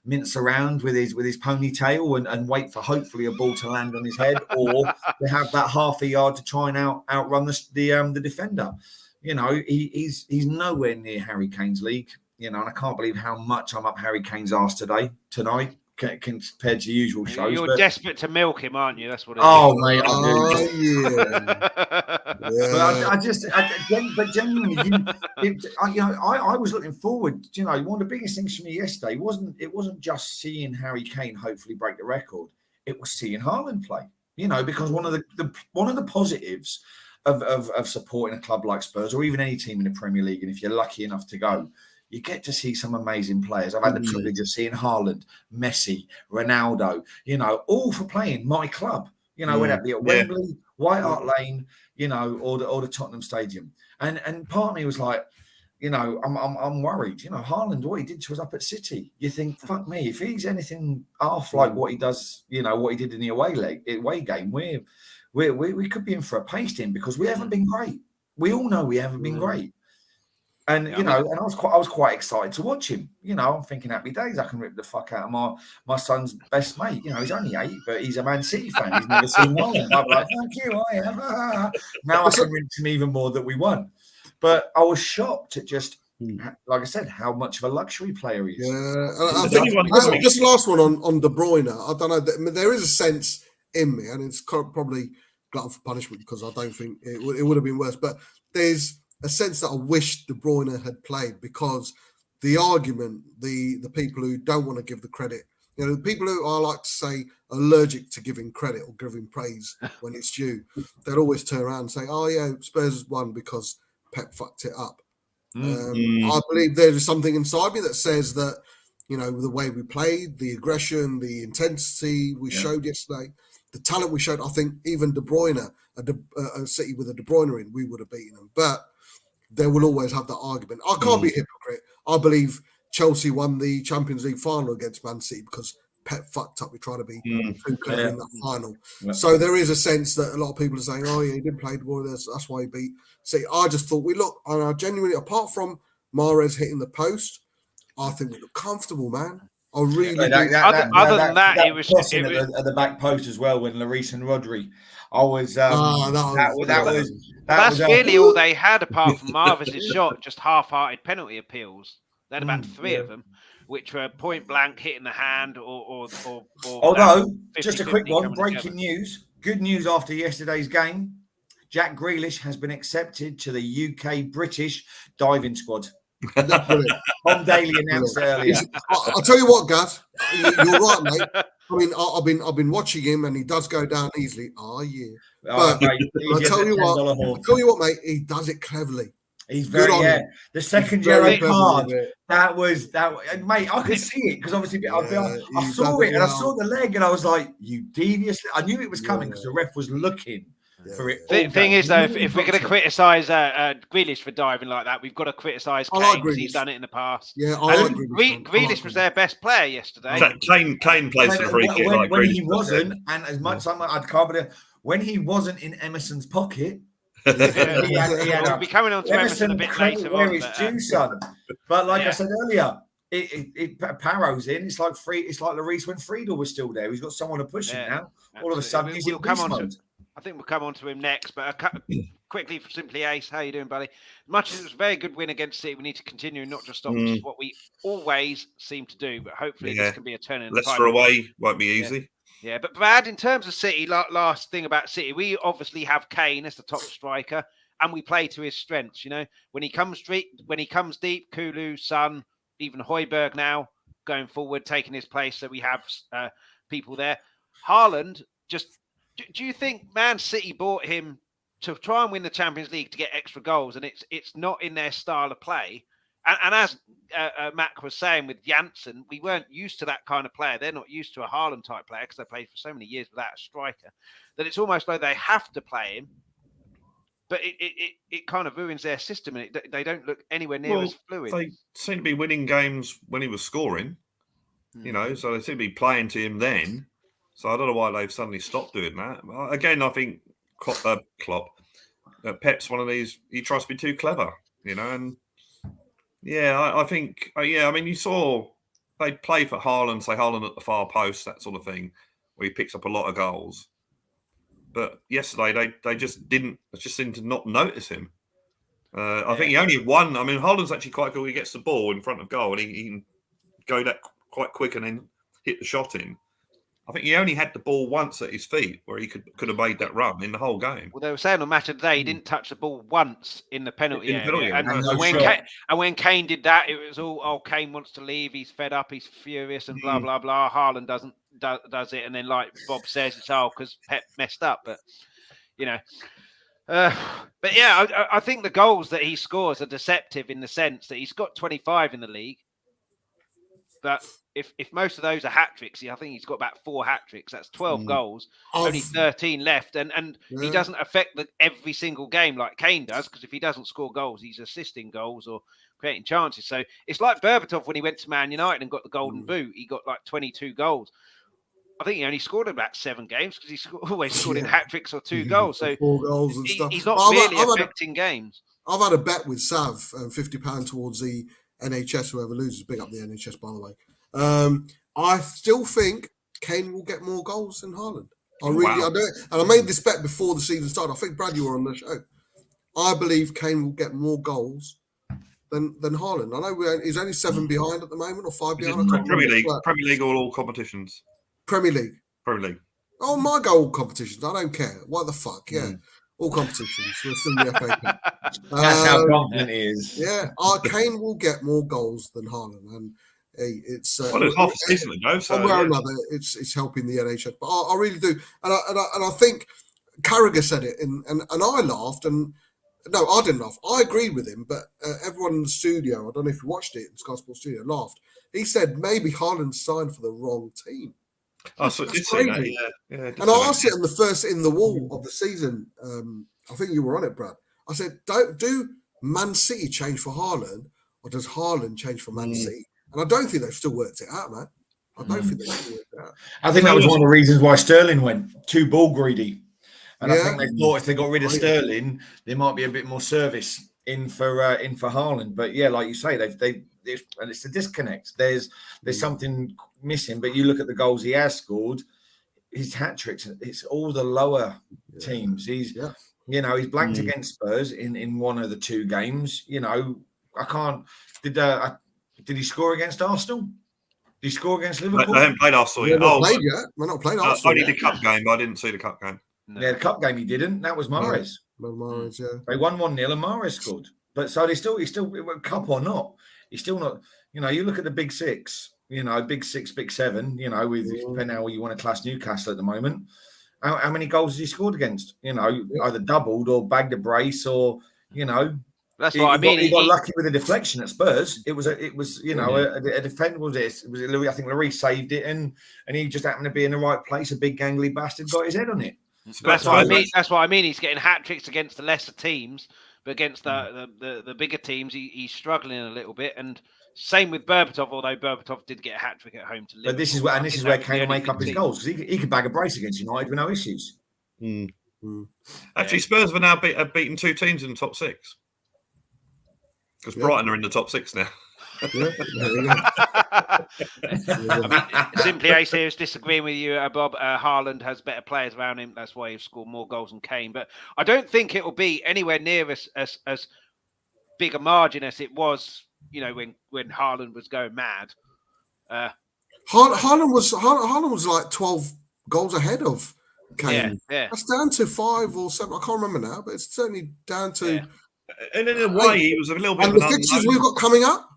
mince around with his ponytail and wait for hopefully a ball to land on his head, or to have that half a yard to try and outrun the defender. He's nowhere near Harry Kane's league. And I can't believe how much I'm up Harry Kane's arse tonight, compared to usual shows. You're desperate to milk him, aren't you? That's what it is. Mate, I do. But genuinely, I was looking forward. One of the biggest things for me yesterday wasn't just seeing Harry Kane hopefully break the record. It was seeing Haaland play. Because one of the positives of supporting a club like Spurs, or even any team in the Premier League, and if you're lucky enough to go, you get to see some amazing players. I've had the privilege of seeing Haaland, Messi, Ronaldo, all for playing my club. Whether that be at Wembley White Hart Lane, you know, or the Tottenham Stadium. And part of me was like, you know, I'm worried. You know, Haaland, what he did to us up at City. You think, fuck me, if he's anything half like what he does, you know, what he did in the away game, we could be in for a pasting because we haven't been great. We all know we haven't been great. And you know, and I was quite excited to watch him. You know, I'm thinking happy days. I can rip the fuck out of my son's best mate. You know, he's only 8, but he's a Man City fan. He's never seen Haaland. I'm like, thank you, I have. Now I can rinse him even more that we won. But I was shocked at just, like I said, how much of a luxury player he is. Yeah, I think just last one on De Bruyne. I don't know. There is a sense in me, and it's probably glutton for punishment because I don't think it would have been worse. But there's a sense that I wish De Bruyne had played because the argument, the people who don't want to give the credit, you know, the people who I like to say allergic to giving credit or giving praise when it's due, they'll always turn around and say, "Oh yeah, Spurs won because Pep fucked it up." I believe there is something inside me that says that, you know, the way we played, the aggression, the intensity we showed yesterday, the talent we showed. I think even De Bruyne, a City with a De Bruyne in, we would have beaten them. But they will always have that argument. I can't be a hypocrite. I believe Chelsea won the Champions League final against Man City because Pep fucked up. We tried to be too clever in that final. Yeah. So there is a sense that a lot of people are saying, "Oh yeah, he didn't play well. That's why he beat." See, I just thought I genuinely, apart from Mahrez hitting the post, I think we look comfortable, man. I really. Other than that, it was at the back post as well when Lloris and Rodri. I was. That's really all they had apart from Marvis' shot. Just half-hearted penalty appeals. They had about 3 of them, which were point blank hitting the hand or although, just a quick one, breaking news. Good news after yesterday's game. Jack Grealish has been accepted to the UK British diving squad. Tom Daly announced earlier. I'll tell you what, Gaz, you're right, mate. I mean, I've been watching him, and he does go down easily. Oh yeah, but I'll tell you what, mate, he does it cleverly. He's very the second yellow card. That was mate. I could see it because obviously I saw it and I saw the leg and I was like, "You devious!" I knew it was coming because the ref was looking. For it. The thing is, though, if we're going to criticise Grealish for diving like that, we've got to criticise Kane because he's done it in the past. Yeah, Grealish was their best player yesterday. Kane plays for the free kick like when he wasn't, and as much as I can't believe when he wasn't in Emerson's pocket. We'll be coming on to Emerson a bit later on. Due, son. But like I said earlier, Paro's in. It's like Lloris when Friedel was still there. He's got someone to push him now. Absolutely. All of a sudden, he'll come on. I think we'll come on to him next, but quickly for Simply Ace, how you doing, buddy? Much as it was a very good win against City, we need to continue and not just stop, which is what we always seem to do. But hopefully, this can be a turn in the tide. Leicester away won't be easy. Yeah, but Brad, in terms of City, last thing about City, we obviously have Kane as the top striker, and we play to his strengths. You know, when he comes deep, Kulu, Son, even Hojberg now going forward, taking his place, so we have people there. Haaland just. Do you think Man City bought him to try and win the Champions League to get extra goals, and it's not in their style of play? And as Mac was saying with Janssen, we weren't used to that kind of player. They're not used to a Haaland type player because they played for so many years without a striker that it's almost like they have to play him. But it kind of ruins their system, and they don't look anywhere near as fluid. They seem to be winning games when he was scoring, you know, so they seem to be playing to him then. So I don't know why they've suddenly stopped doing that. Again, I think Pep's one of these. He tries to be too clever, you know. And I think, I mean, you saw they play for Haaland, say Haaland at the far post, that sort of thing, where he picks up a lot of goals. But yesterday they just didn't. They just seemed to not notice him. I think he only had one. I mean, Haaland's actually quite good. He gets the ball in front of goal and he can go that quite quick and then hit the shot in. I think he only had the ball once at his feet where he could have made that run in the whole game. Well, they were saying on Match of the Day he didn't touch the ball once in the penalty area. And when Kane did that, it was all, Kane wants to leave, he's fed up, he's furious and blah, blah, blah. Haaland does it. And then like Bob says, it's because Pep messed up. But, you know. But yeah, I think the goals that he scores are deceptive in the sense that he's got 25 in the league. But if most of those are hat tricks, I think he's got about 4 hat tricks. That's 12 goals, only 13 left, and he doesn't affect every single game like Kane does, because if he doesn't score goals, he's assisting goals or creating chances. So it's like Berbatov when he went to Man United and got the Golden Boot. He got like 22 goals. I think he only scored about 7 games because he always scored in hat tricks or 2 goals. So 4 goals and stuff. He's not really affecting games. I've had a bet with Sav, £50 towards the NHS. Whoever loses, big up the NHS, by the way. I still think Kane will get more goals than Haaland. I do. And I made this bet before the season started. I think, Brad, you were on the show. I believe Kane will get more goals than Haaland. I know he's only 7 behind at the moment, or 5 behind. Premier League or all competitions? Premier League. Oh, my goal competitions. I don't care. What the fuck? Yeah. All competitions. We're still in the FA Cup. That's how confident he is. Yeah. Kane will get more goals than Haaland. And it's it's half a season ago. So one way or another, it's helping the NHS. But I really do. And I think Carragher said it, and I laughed. And no, I didn't laugh. I agreed with him. But everyone in the studio, I don't know if you watched it in Sky Sports Studio, laughed. He said maybe Haaland signed for the wrong team. Oh, so did say that, yeah. And I asked it on the first in the wall of the season. I think you were on it, Brad. I said, do Man City change for Haaland, or does Haaland change for Man City? And I don't think they've still worked it out, man. I don't think they've still worked it out. I think that was one of the reasons why Sterling went too ball greedy. And I think they thought if they got rid of Sterling, there might be a bit more service in for Haaland. But yeah, like you say, they've and it's a disconnect. There's something missing. But you look at the goals he has scored, his hat tricks. It's all the lower teams. He's he's blanked against Spurs in one of the 2 games. I can't. Did he score against Arsenal? Did he score against Liverpool? They haven't played Arsenal yet. We're not playing Arsenal. Only the cup game, but I didn't see the cup game. No. Yeah, the cup game he didn't. That was Mahrez. Mahrez, yeah. They won 1-0 and Mahrez scored. But so he's still cup or not. He's still not. You look at the big 6. Big 6, big 7. With depending how you want to class Newcastle at the moment. How many goals has he scored against? Either doubled or bagged a brace or That's what I mean. He got lucky with a deflection at Spurs. It was a defender. Was it? It was Louis. I think Louis saved it, and he just happened to be in the right place. A big gangly bastard got his head on it. That's what I mean. That's what I mean. He's getting hat tricks against the lesser teams, but against the bigger teams, he's struggling a little bit. And same with Berbatov, although Berbatov did get a hat trick at home to Liverpool. But this is where Kane will make up his goals, because he could bag a brace against United with no issues. Actually, Spurs have now beaten 2 teams in the top 6. Because Brighton are in the top 6 now. Simply Ace here is disagreeing with you, Bob. Haaland has better players around him. That's why he's scored more goals than Kane. But I don't think it will be anywhere near as big a margin as it was, when Haaland was going mad. Haaland was like 12 goals ahead of Kane. Yeah. That's down to 5 or 7. I can't remember now, but it's certainly down to. Yeah. And in a way, he was a little bit. And the fixtures we've got coming up,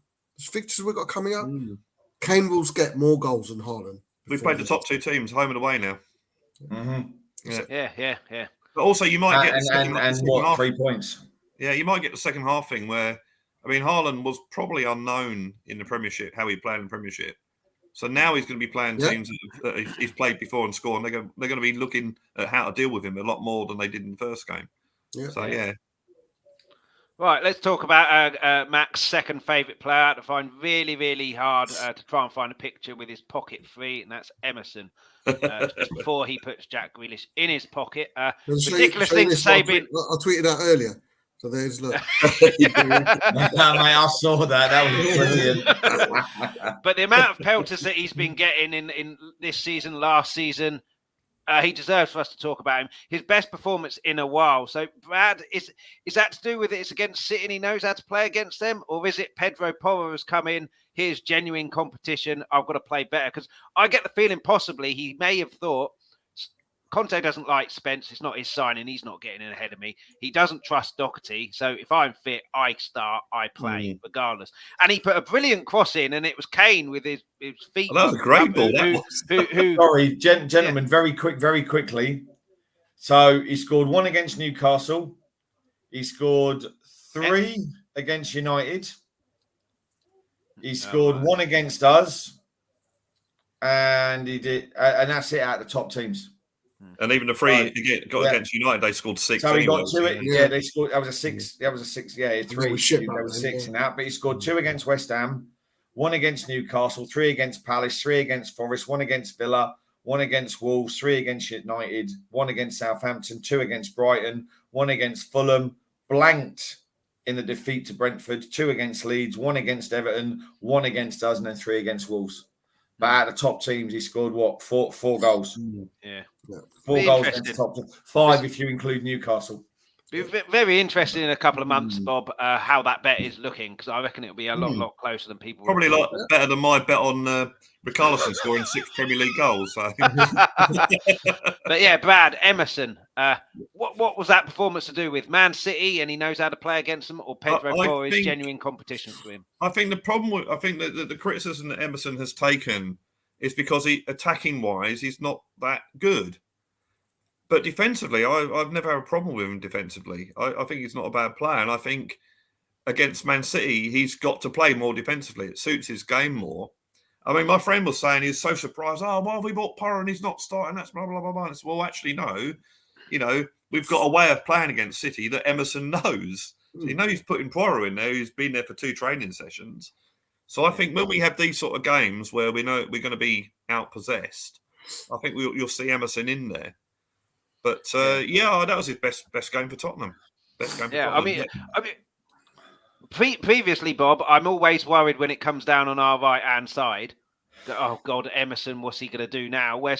Kane will get more goals than Haaland. We've played the top 2 teams home and away now. Yeah. But also, you might get and 3 points. Yeah, you might get the second half thing where, Haaland was probably unknown in the Premiership, how he played in the Premiership. So now he's going to be playing teams that he's played before and scored. And they're going to be looking at how to deal with him a lot more than they did in the first game. Right, let's talk about Mac's second favourite player. I had to find really, really hard to try and find a picture with his pocket free, and that's Emerson. Just before he puts Jack Grealish in his pocket. Ridiculous thing to say. I tweeted that earlier. So there's look. Mate, I saw that. That was brilliant. But the amount of pelters that he's been getting in this season, last season, he deserves for us to talk about him. His best performance in a while. So, Brad, is that to do with it's against City and he knows how to play against them? Or is it Pedro Porro has come in, here's genuine competition, I've got to play better? Because I get the feeling possibly he may have thought, Conte doesn't like Spence. It's not his signing. He's not getting in ahead of me. He doesn't trust Doherty. So if I'm fit, I start, I play, regardless. And he put a brilliant cross in, and it was Kane with his feet. That was a great ball. Sorry, gentlemen, very quickly. So he scored 1 against Newcastle. He scored 3 against United. He scored one against us, and he did, and that's it out of the top teams. And even the three against United, they scored 6. So he anyway. got 2. Yeah, they scored. That was a 6. That was a 6. Yeah, 3. There was 6 in that, but he scored 2 against West Ham, 1 against Newcastle, 3 against Palace, 3 against Forest, 1 against Villa, 1 against Wolves, 3 against United, 1 against Southampton, 2 against Brighton, 1 against Fulham, blanked in the defeat to Brentford, 2 against Leeds, 1 against Everton, 1 against us, and then 3 against Wolves. But out of the top teams, he scored what? Four goals. Yeah. 4 goals against the top team. 5 if you include Newcastle. Be very interesting in a couple of months, Bob, how that bet is looking, because I reckon it'll be a lot closer than people. Probably a lot better than my bet on Richarlison scoring 6 Premier League goals. So. But yeah, Brad, Emerson, what was that performance to do with? Man City, and he knows how to play against them, or Pedro Porro's genuine competition for him? I think the problem with the criticism that Emerson has taken is because attacking wise, he's not that good. But defensively, I've never had a problem with him defensively. I think he's not a bad player. And I think against Man City, he's got to play more defensively. It suits his game more. I mean, my friend was saying he's so surprised. Oh, why have we bought Porro and he's not starting? That's blah, blah, blah, blah. Said, well, actually, no. We've got a way of playing against City that Emerson knows. So he's putting Porro in there. He's been there for 2 training sessions. So I think when we have these sort of games where we know we're going to be out-possessed, I think you'll see Emerson in there. But that was his best game for Tottenham. Best game for Tottenham. I mean, previously, Bob, I'm always worried when it comes down on our right hand side. That, oh God, Emerson, what's he going to do now? I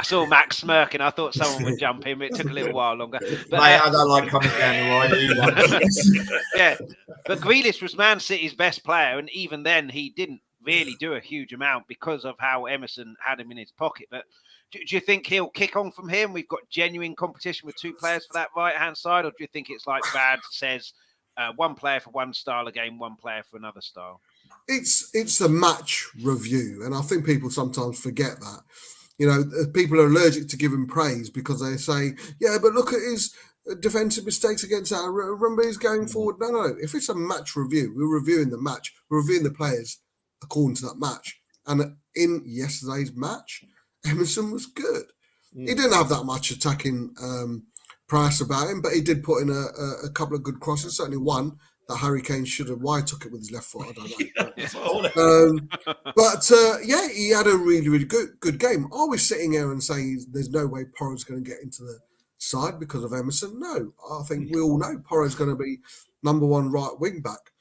saw Max smirking. I thought someone would jump in, but it took a little while longer. But, I don't like coming down the right either. Yeah, but Grealish was Man City's best player, and even then, he didn't really do a huge amount because of how Emerson had him in his pocket. But do you think he'll kick on from here? We've got genuine competition with 2 players for that right-hand side, or do you think it's like Brad says, 1 player for one style of game, 1 player for another style? It's a match review, and I think people sometimes forget that. People are allergic to giving praise because they say, yeah, but look at his defensive mistakes against our. Remember, he's going forward. No. If it's a match review, we're reviewing the match. We're reviewing the players according to that match. And in yesterday's match, Emerson was good. He didn't have that much attacking price about him, but he did put in a couple of good crosses. Certainly one that Harry Kane should have. Why took it with his left foot, I don't know. He had a really, really good game. Are we sitting here and saying there's no way Porro's going to get into the side because of Emerson? No, I think we all know Porro's going to be number 1 right wing back.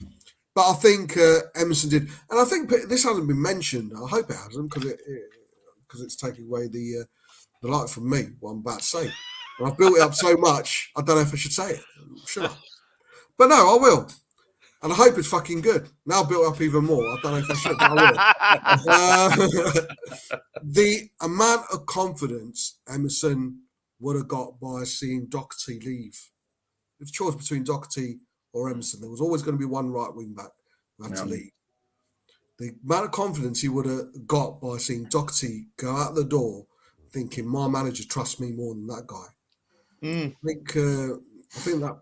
But I think Emerson did, and I think this hasn't been mentioned. I hope it hasn't because it's taking away the light from me. What I'm about to say, and I've built it up so much. I don't know if I should say it. Should I? But no, I will, and I hope it's fucking good. Now I've built up even more. I don't know if I should, but I will. The amount of confidence Emerson would have got by seeing Doherty leave. If choice between Doherty or Emerson, there was always going to be 1 right wing back who had to leave. The amount of confidence he would have got by seeing Doherty go out the door thinking, my manager trusts me more than that guy. I think that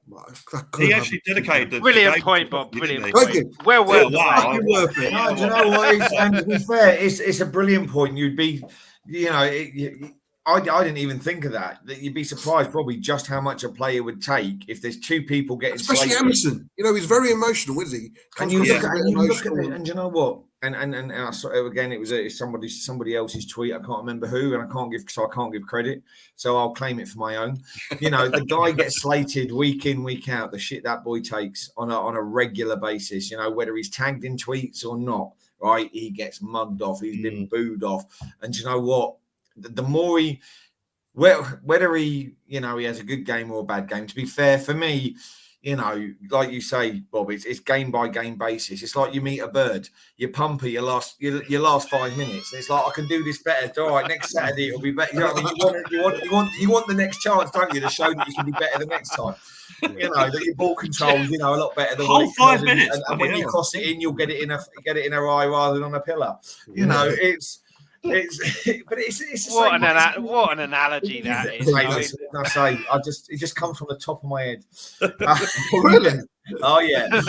could he actually dedicated the brilliant point, Bob. Brilliant point. Well, wow. Worth it. No, do you know what? And to be fair, it's a brilliant point. You'd be, I didn't even think of that. That you'd be surprised probably just how much a player would take if there's 2 people getting. Especially Emerson. He's very emotional, isn't he? And you look at it, and you know what? And I saw, again, it was somebody else's tweet. I can't remember who, and I can't give credit, so I'll claim it for my own. The guy gets slated week in, week out. The shit that boy takes on a regular basis. Whether he's tagged in tweets or not, right? He gets mugged off. He's been booed off, and you know what? The more whether he has a good game or a bad game, to be fair, for me, like you say, Bob, it's game by game basis. It's like you meet a bird, you pump her your last 5 minutes. And it's like, I can do this better. All right, next Saturday it'll be better. You want the next chance, don't you, to show that you can be better the next time. That your ball control, a lot better than whole 5 minutes. And when you cross it in, you'll get it in a eye rather than on a pillar. It's. it's the what same. what an analogy that is. It just comes from the top of my head. Really? Oh yeah. But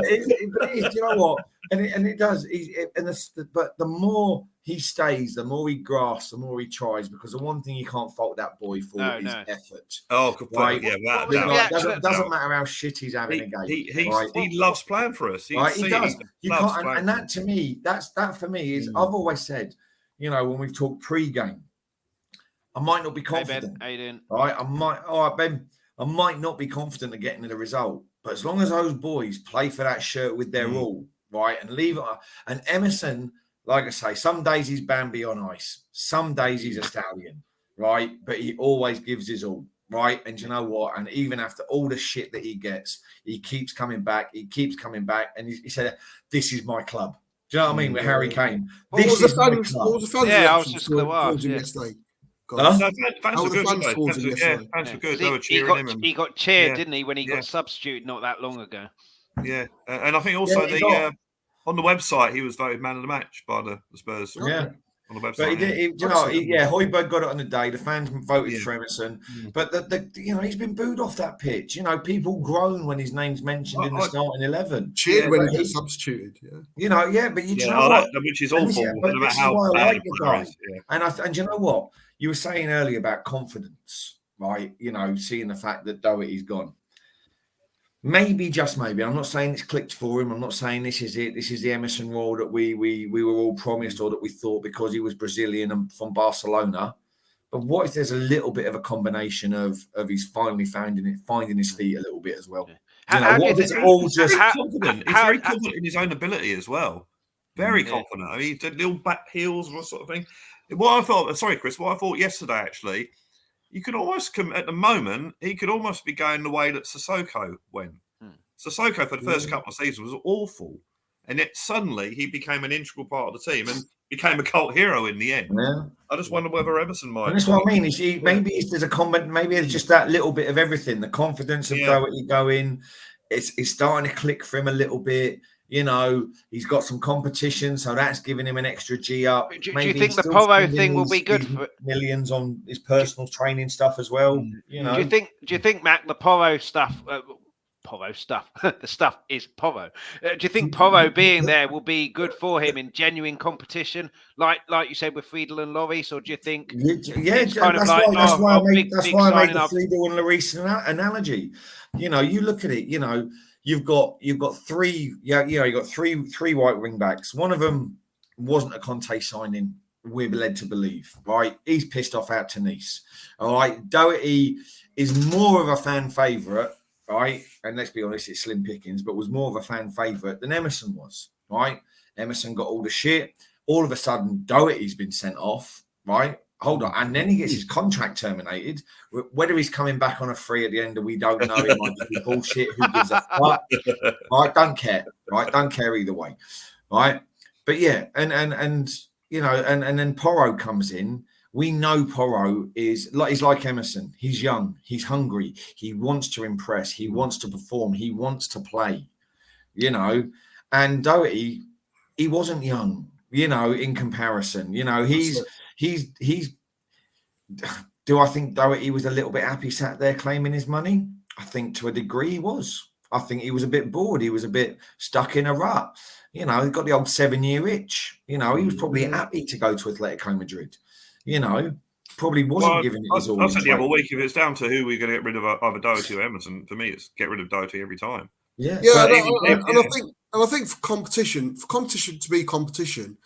it is. You know what? And it does. But the more he stays, the more he grasps, the more he tries. Because the one thing you can't fault that boy for is effort. Oh, right. Yeah, doesn't matter how shit he's having a game. He loves playing for us. He does. You can't, and that to me, that for me is. I've always said, when we've talked pre-game, I might not be confident. Hey Ben, how you doing? All right, Ben. I might not be confident of getting the result, but as long as those boys play for that shirt with their all, right, and leave it. And Emerson, like I say, some days he's Bambi on ice, some days he's a stallion, right? But he always gives his all, right? And you know what? And even after all the shit that he gets, he keeps coming back. And he said, "This is my club." Do you know what I mean? With Harry Kane, what was the fans' I was just going to ask. Yesterday. Fans were good. Fans were good. They were cheering him. He got cheered, didn't he, when he got substituted not that long ago? Yeah, and I think also on the website he was voted man of the match by the Spurs. Yeah, on the website. But Hojberg got it on the day. The fans voted for Emerson, but he's been booed off that pitch. People groan when his name's mentioned in the starting 11. Cheered when he gets substituted. But you know what? Which is awful. But this is why I like the guy. And you know what? You were saying earlier about confidence, right? Seeing the fact that Doherty's gone. Maybe, just maybe. I'm not saying it's clicked for him. I'm not saying this is it. This is the Emerson role that we were all promised, or that we thought because he was Brazilian and from Barcelona. But what if there's a little bit of a combination of he's finally finding his feet a little bit as well? He's very confident in his own ability as well. Very confident. I mean, he did little back heels or sort of thing. What I thought yesterday, actually, you could almost at the moment, he could almost be going the way that Sissoko went. Sissoko for the first couple of seasons was awful. And yet suddenly he became an integral part of the team and became a cult hero in the end. Yeah. I just wonder whether Emerson might. And that's what I mean. Maybe there's a comment, maybe it's just that little bit of everything. The confidence of Doherty going, it's starting to click for him a little bit. He's got some competition, so that's giving him an extra G up. Do you think the Porro thing will be good for millions on his personal training stuff as well? Do you think Mac, the Porro stuff? The stuff is Porro. Do you think Porro being there will be good for him in genuine competition, like you said with Friedel and Lloris, or do you think? That's why I made the Friedel and Lloris analogy. You look at it. You've got three white wing backs. One of them wasn't a Conte signing, we're led to believe, right? He's pissed off out to Nice. All right. Doherty is more of a fan favourite, right? And let's be honest, it's slim pickings, but was more of a fan favourite than Emerson was, right? Emerson got all the shit. All of a sudden, Doherty's been sent off, right? Hold on. And then he gets his contract terminated. Whether he's coming back on a free at the end, we don't know. It might be bullshit. Who gives a fuck? Right? Don't care. Right? Don't care either way. Right? But yeah, and then Porro comes in. We know Porro is like Emerson. He's young. He's hungry. He wants to impress. He wants to perform. He wants to play. And Doherty, he wasn't young. In comparison, he's. Do I think Doherty was a little bit happy sat there claiming his money? I think to a degree he was. I think he was a bit bored. He was a bit stuck in a rut. He got the old 7-year itch. He was probably happy to go to Atletico Madrid. Probably wasn't giving it his all. I said the other week, if it's down to who we're going to get rid of, either Doherty or Emerson, for me, it's get rid of Doherty every time. Yeah. I think for competition to be competition,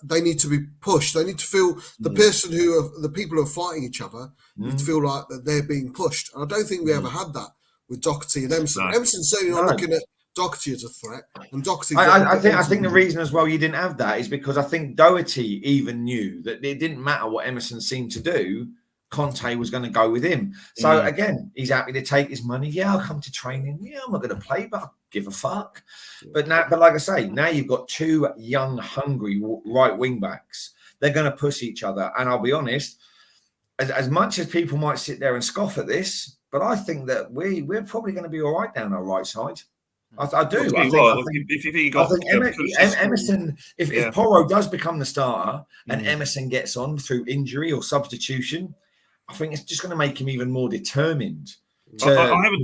they need to be pushed. They need to feel the people who are fighting each other need to feel like that they're being pushed. And I don't think we ever had that with Doherty and Emerson. No. Emerson's certainly not looking at Doherty as a threat. And Doherty, I think the reason as well you didn't have that is because I think Doherty even knew that it didn't matter what Emerson seemed to do. Conte was going to go with him. So again, he's happy to take his money. Yeah, I'll come to training. Yeah, I'm not going to play, but I give a fuck. But like I say, now you've got two young, hungry right wing backs. They're going to push each other. And I'll be honest, as much as people might sit there and scoff at this, but I think that we're probably going to be all right down our right side. I do. I think Emerson, if Porro does become the starter and Emerson gets on through injury or substitution, I think it's just going to make him even more determined to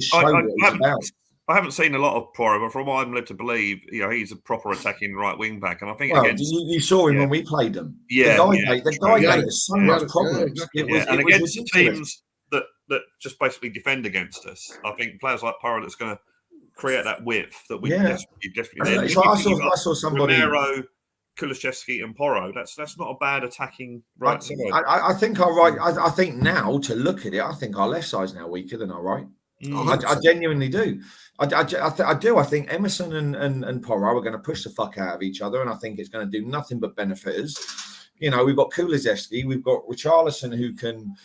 show what he's about. I haven't seen a lot of Porro, but from what I'm led to believe, he's a proper attacking right wing back, and I think you saw him when we played them. Yeah, the guy gave us so much problems. And against the teams that just basically defend against us, I think players like Porro that's going to create that width that we desperately need. I saw somebody. Romero, Kulusevski, and Porro. That's not a bad attacking right side. I think our right. I think now to look at it, I think our left side's now weaker than our right. I genuinely do. I do. I think Emerson and Porro are going to push the fuck out of each other, and I think it's going to do nothing but benefit us. We've got Kulusevski, we've got Richarlison who can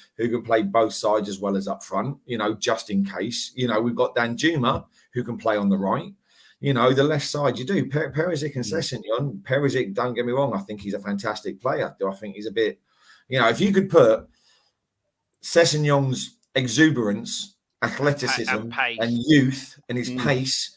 play both sides as well as up front. Just in case. We've got Danjuma who can play on the right. The left side you do. Perisic and Sessegnon. Perisic, don't get me wrong, I think he's a fantastic player. Do I think he's a bit, if you could put Sessegnon's exuberance, athleticism and youth and his pace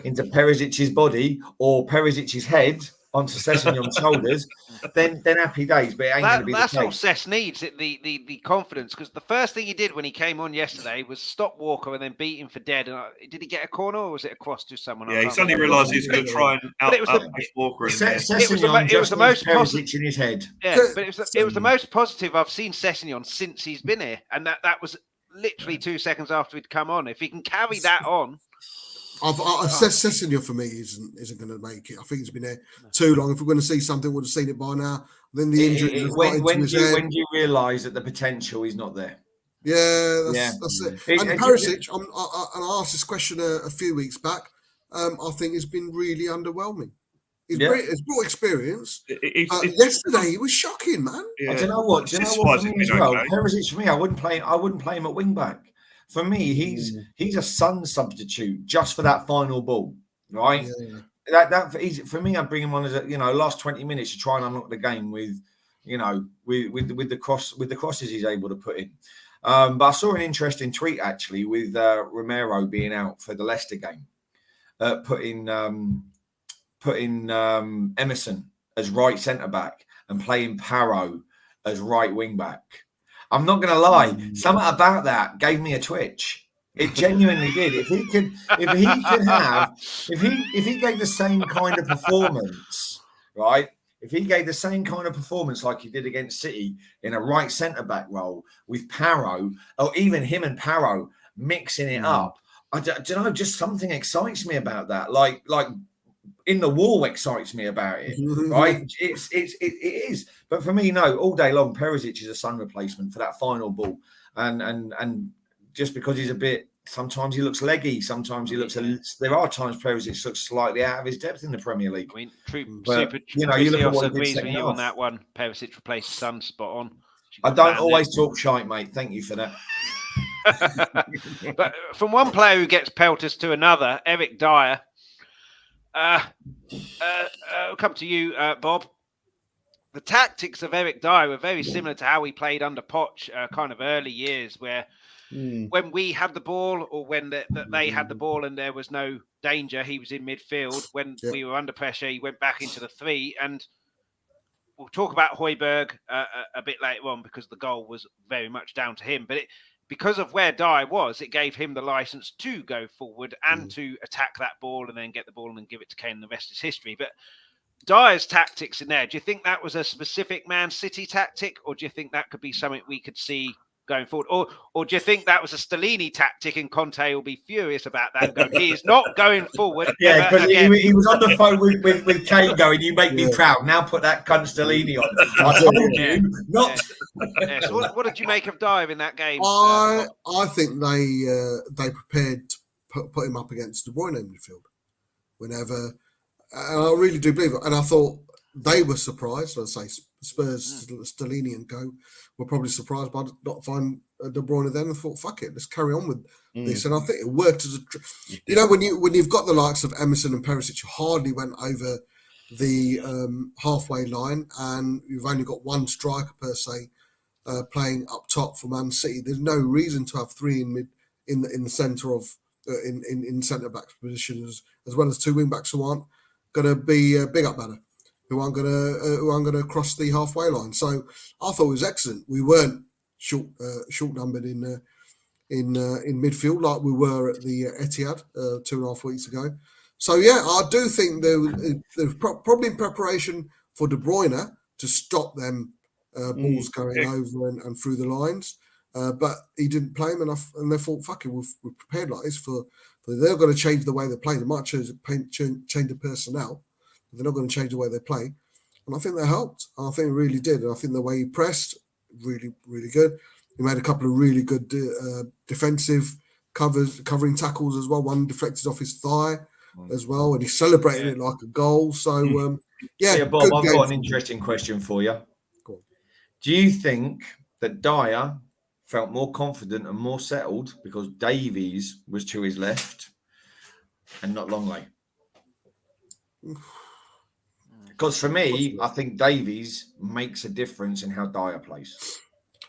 into Perisic's body or Perisic's head onto Sessegnon's shoulders, then happy days. But it ain't going to be that's the case. all Sess needs, the confidence. Because the first thing he did when he came on yesterday was stop Walker and then beat him for dead. And did he get a corner or was it a cross to someone? Yeah, he suddenly realised he was going to try and out-push Walker. It was the most positive in his head. Yeah, but it was the most positive I've seen Sessegnon since he's been here, and that was literally 2 seconds after he'd come on. If he can carry that on. Sessegnon for me isn't going to make it. I think he's been there too long. If we're going to see something, we'd have seen it by now. Then the injury. When do you realise that the potential is not there? Yeah, that's it. And Perisic, and I asked this question a few weeks back. I think it's been really underwhelming. He's brought experience. Yesterday he was shocking, man. Yeah. I don't know what. Do you know what? For me as well, Perisic for me, I wouldn't play him at wing back. For me, he's a Son substitute just for that final ball, right? Yeah. For me, I'd bring him on as last 20 minutes to try and unlock the game with the crosses he's able to put in. But I saw an interesting tweet actually with Romero being out for the Leicester game, putting Emerson as right centre back and playing Parro as right wing back. I'm not going to lie. Something about that gave me a twitch. It genuinely did. If he gave the same kind of performance, right? If he gave the same kind of performance like he did against City in a right centre back role with Parro, or even him and Parro mixing it up, I don't know. Just something excites me about that. Like in the wall excites me about it, right? It is. But for me, no, all day long, Perisic is a Son replacement for that final ball. And just because he's a bit, sometimes he looks leggy, sometimes he looks, there are times Perisic looks slightly out of his depth in the Premier League. I mean, you look at what agrees with you on that one. Perisic replaced Son, spot on. I don't always talk shite, mate. Thank you for that. But from one player who gets pelters to another, Eric Dyer. I'll come to you, Bob. The tactics of Eric Dyer were very similar to how he played under Poch, kind of early years, where when we had the ball or when they had the ball and there was no danger, he was in midfield. When we were under pressure, he went back into the three. And we'll talk about Hojberg a bit later on because the goal was very much down to him. But because of where Dyer was, it gave him the license to go forward and to attack that ball and then get the ball and then give it to Kane, and the rest is history. But Dyer's tactics in there, do you think that was a specific Man City tactic, or do you think that could be something we could see going forward? Or do you think that was a Stellini tactic and Conte will be furious about that? He is not going forward. Yeah, because he was on the phone with Kane going, you make me proud. Now put that cunt Stellini on. I told you not. Yeah. So what did you make of Dyer in that game? I think they prepared to put him up against De Bruyne in midfield whenever, and I really do believe it. And I thought they were surprised. Let's say Spurs, Stellini and co were probably surprised by not finding De Bruyne then, and thought, fuck it, let's carry on with this. And I think it worked as when you've got the likes of Emerson and Perisic, who hardly went over the halfway line, and you've only got one striker per se playing up top for Man City. There's no reason to have three in the centre of in centre back positions, as well as 2 wing backs who aren't going to be big up banner, who aren't going to cross the halfway line. So I thought it was excellent. We weren't short numbered in midfield like we were at the Etihad 2.5 weeks ago. So yeah, I do think there's probably in preparation for De Bruyne to stop them balls going over and through the lines. But he didn't play them enough, and they thought, "Fuck it, we're prepared like this for they're going to change the way they play. They might change the personnel, but they're not going to change the way they play." And I think that helped. I think it really did. And I think the way he pressed, really, really good. He made a couple of really good defensive covering tackles as well. One deflected off his thigh as well, and he celebrated it like a goal. So yeah, Bob, I've got an interesting question for you. Go on. Do you think that Dyer felt more confident and more settled because Davies was to his left and not Longley? Because for me, I think Davies makes a difference in how Dyer plays.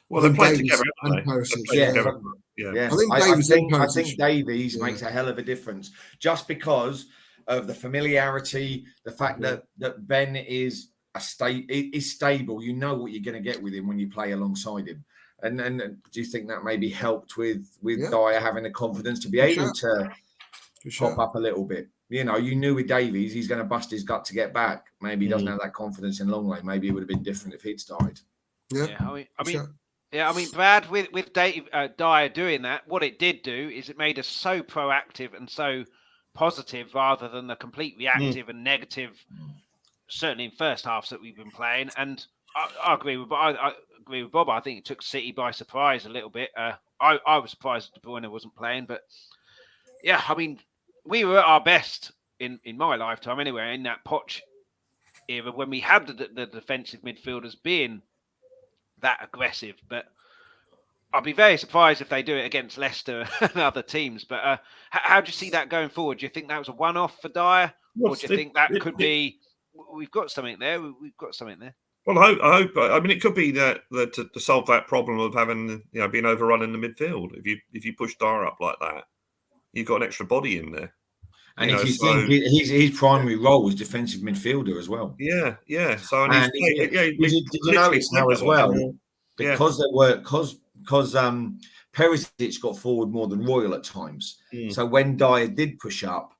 Well, they played Davies together. Yeah. I think Davies makes a hell of a difference just because of the familiarity, the fact that Ben is stable. You know what you're going to get with him when you play alongside him. And do you think that maybe helped with Dyer having the confidence to be able to pop up a little bit? You know, you knew with Davies, he's going to bust his gut to get back. Maybe he doesn't have that confidence in Longley. Maybe it would have been different if he'd started. I mean, Brad, with Dyer doing that, what it did do is it made us so proactive and so positive rather than the complete reactive and negative, certainly in first halves that we've been playing. And I agree with Bob. I think it took City by surprise a little bit. I was surprised that De Bruyne wasn't playing, but yeah, I mean, we were at our best in my lifetime anyway, in that Poch era when we had the defensive midfielders being that aggressive. But I'd be very surprised if they do it against Leicester and other teams. But how do you see that going forward? Do you think that was a one-off for Dyer? Or do you think that could be, we've got something there? We've got something there. Well, I hope. I mean, it could be that to solve that problem of having being overrun in the midfield. If you push Dyer up like that, you've got an extra body in there. And if you think his primary role was defensive midfielder as well. Yeah. So did you notice now as well? Because Perisic got forward more than Royal at times. So when Dyer did push up,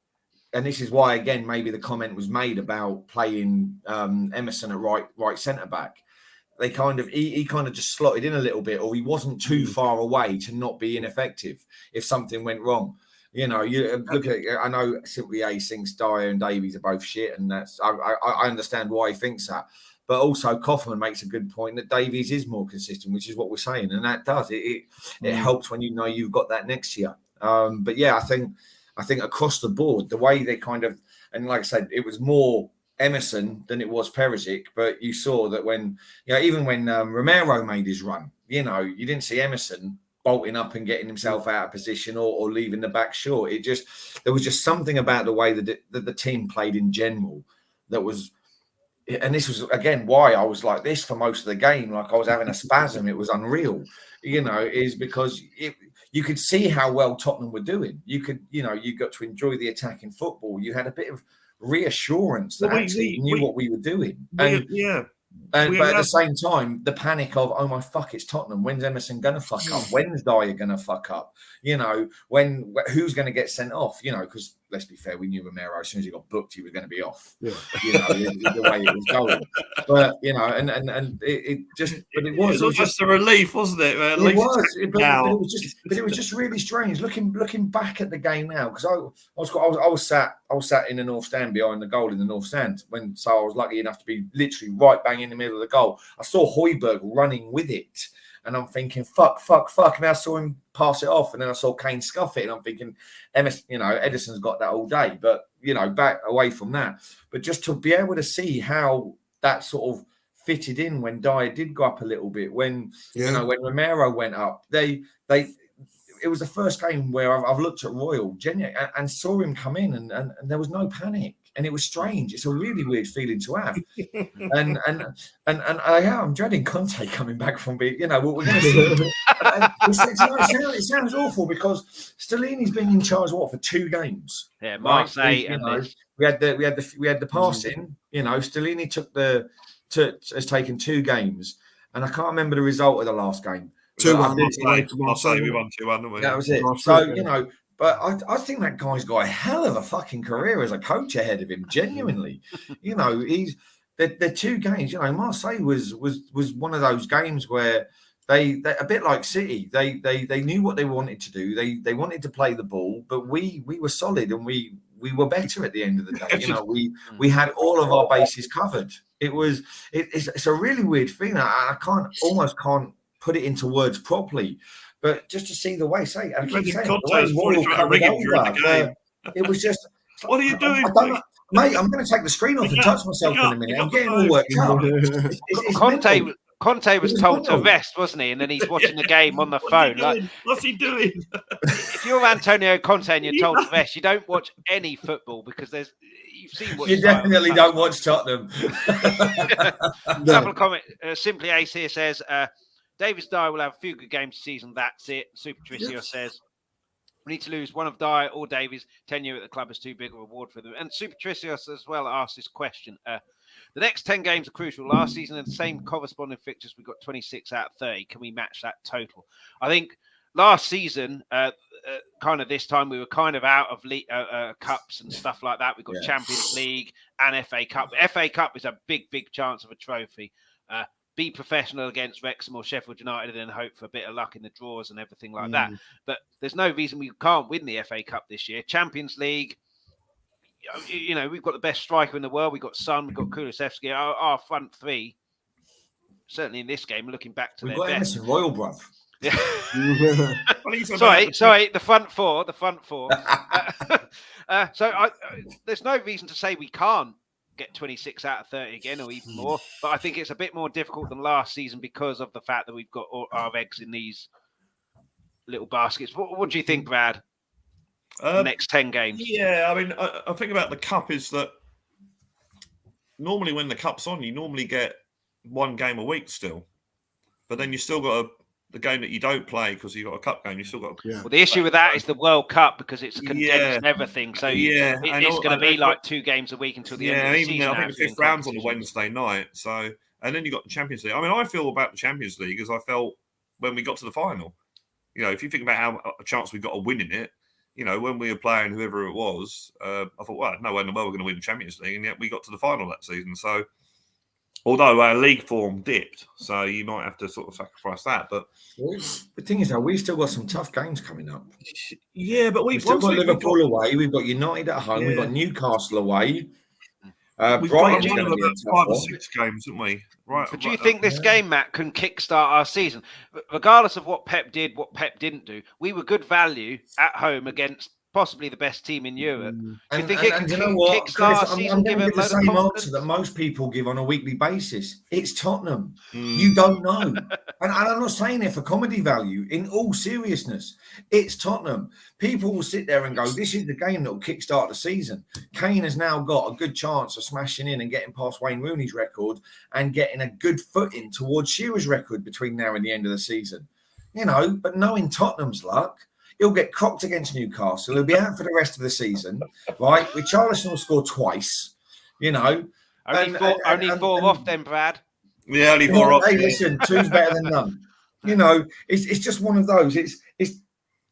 and this is why, again, maybe the comment was made about playing Emerson at right centre back. They he kind of just slotted in a little bit, or he wasn't too far away to not be ineffective if something went wrong. You know, you look at it. I know Simply A thinks Dyer and Davies are both shit, and that's I understand why he thinks that. But also, Kaufman makes a good point that Davies is more consistent, which is what we're saying, and that does it helps when you know you've got that next to you. But yeah, I think across the board, the way they kind of, and like I said, it was more Emerson than it was Perisic, but you saw that when, even when Romero made his run, you didn't see Emerson bolting up and getting himself out of position or leaving the back short. There was just something about the way that the team played in general that was, and this was again why I was like this for most of the game, like I was having a spasm. It was unreal, is because you could see how well Tottenham were doing. You got to enjoy the attacking football. You had a bit of reassurance that we knew what we were doing. But at the same time, the panic of, oh my fuck, it's Tottenham. When's Emerson gonna fuck up? When's Dyer gonna fuck up? Who's gonna get sent off? Because let's be fair, we knew Romero as soon as he got booked, he was going to be off. Yeah. The way it was going. But it was just a relief, wasn't it? It was, but it was just really strange looking back at the game now, because I was sat in the north stand behind the goal in the north stand so I was lucky enough to be literally right bang in the middle of the goal. I saw Hojberg running with it. And I'm thinking, fuck. And I saw him pass it off. And then I saw Kane scuff it. And I'm thinking, Edison's got that all day. But, back away from that. But just to be able to see how that sort of fitted in when Dyer did go up a little bit. When, when Romero went up, it was the first game where I've looked at Royal genuinely and saw him come in, and there was no panic, and it was strange. It's a really weird feeling to have, and I'm dreading Conte coming back from being, we're going to see. It sounds awful because Stellini's been in charge for 2 games. Yeah, Marseille and this. We had the passing. Stellini has taken 2 games, and I can't remember the result of the last game. 2-1. We won 2-1, didn't we? That was it. So but I think that guy's got a hell of a fucking career as a coach ahead of him. Genuinely, he's the 2 games. Marseille was one of those games where they a bit like City. They knew what they wanted to do. They wanted to play the ball, but we were solid and we were better at the end of the day. We had all of our bases covered. It's a really weird feeling. I almost can't put it into words properly, but just to see the way, it was just. What are you doing, mate? I'm going to take the screen off and touch myself in a minute. I'm getting all worked up. Conte was told to rest, wasn't he? And then he's watching the game on the phone. What's he doing? If you're Antonio Conte and you're told to rest, you don't watch any football because you've seen what you definitely don't watch Tottenham. Couple of comments. Simply Ace here says, Davis Dyer will have a few good games this season. That's it. Super Tricio says, we need to lose one of Dyer or Davies. Tenure at the club is too big a reward for them. And Super Tricios as well asked this question. The next 10 games are crucial. Last season, in the same corresponding fixtures, we got 26 out of 30. Can we match that total? I think last season, kind of this time, we were kind of out of cups and stuff like that. We got Champions League and FA Cup. FA Cup is a big, big chance of a trophy. Be professional against Wrexham or Sheffield United and then hope for a bit of luck in the draws and everything like that. But there's no reason we can't win the FA Cup this year. Champions League, we've got the best striker in the world. We've got Son, we've got Kulusevski. Our front 3, certainly in this game, looking back to we've their got best. Emerson, Royal, bruv. Yeah. sorry, the front four. There's no reason to say we can't get 26 out of 30 again or even more, but I think it's a bit more difficult than last season because of the fact that we've got all our eggs in these little baskets. What do you think, Brad? Next 10 games? Yeah, I mean, I think about the cup is that normally when the cup's on, you normally get 1 game a week still, but then you still got the game that you don't play because you've got a cup game. You still got. Well, the issue with that is the World Cup because it's condensed and everything. So it's going to be like 2 games a week until the end of the season. I think the 5th round's on a Wednesday night. So and then you got the Champions League. I mean, I feel about the Champions League as I felt when we got to the final. If you think about how a chance we got of winning it, when we were playing whoever it was, I thought, well, no way in the world we're going to win the Champions League, and yet we got to the final that season. So. Although our league form dipped, so you might have to sort of sacrifice that. But the thing is, though, we've still got some tough games coming up. Yeah, but we've still got Liverpool away. We've got United at home. We've got Newcastle away. We've got about 5 or 6 games, haven't we? Right. So do you think this game, Matt, can kickstart our season? Regardless of what Pep did, what Pep didn't do, we were good value at home against possibly the best team in Europe. Do you think it can kickstart our season? I'm going to give the same answer that most people give on a weekly basis. It's Tottenham. You don't know. And I'm not saying it for comedy value. In all seriousness, it's Tottenham. People will sit there and go, this is the game that will kickstart the season. Kane has now got a good chance of smashing in and getting past Wayne Rooney's record and getting a good footing towards Shearer's record between now and the end of the season. But knowing Tottenham's luck, he'll get crocked against Newcastle. He'll be out for the rest of the season, right? Richarlison will score twice, Only four off then, Brad. Yeah, only 4 off. Hey, listen, 2's better than none. It's just one of those.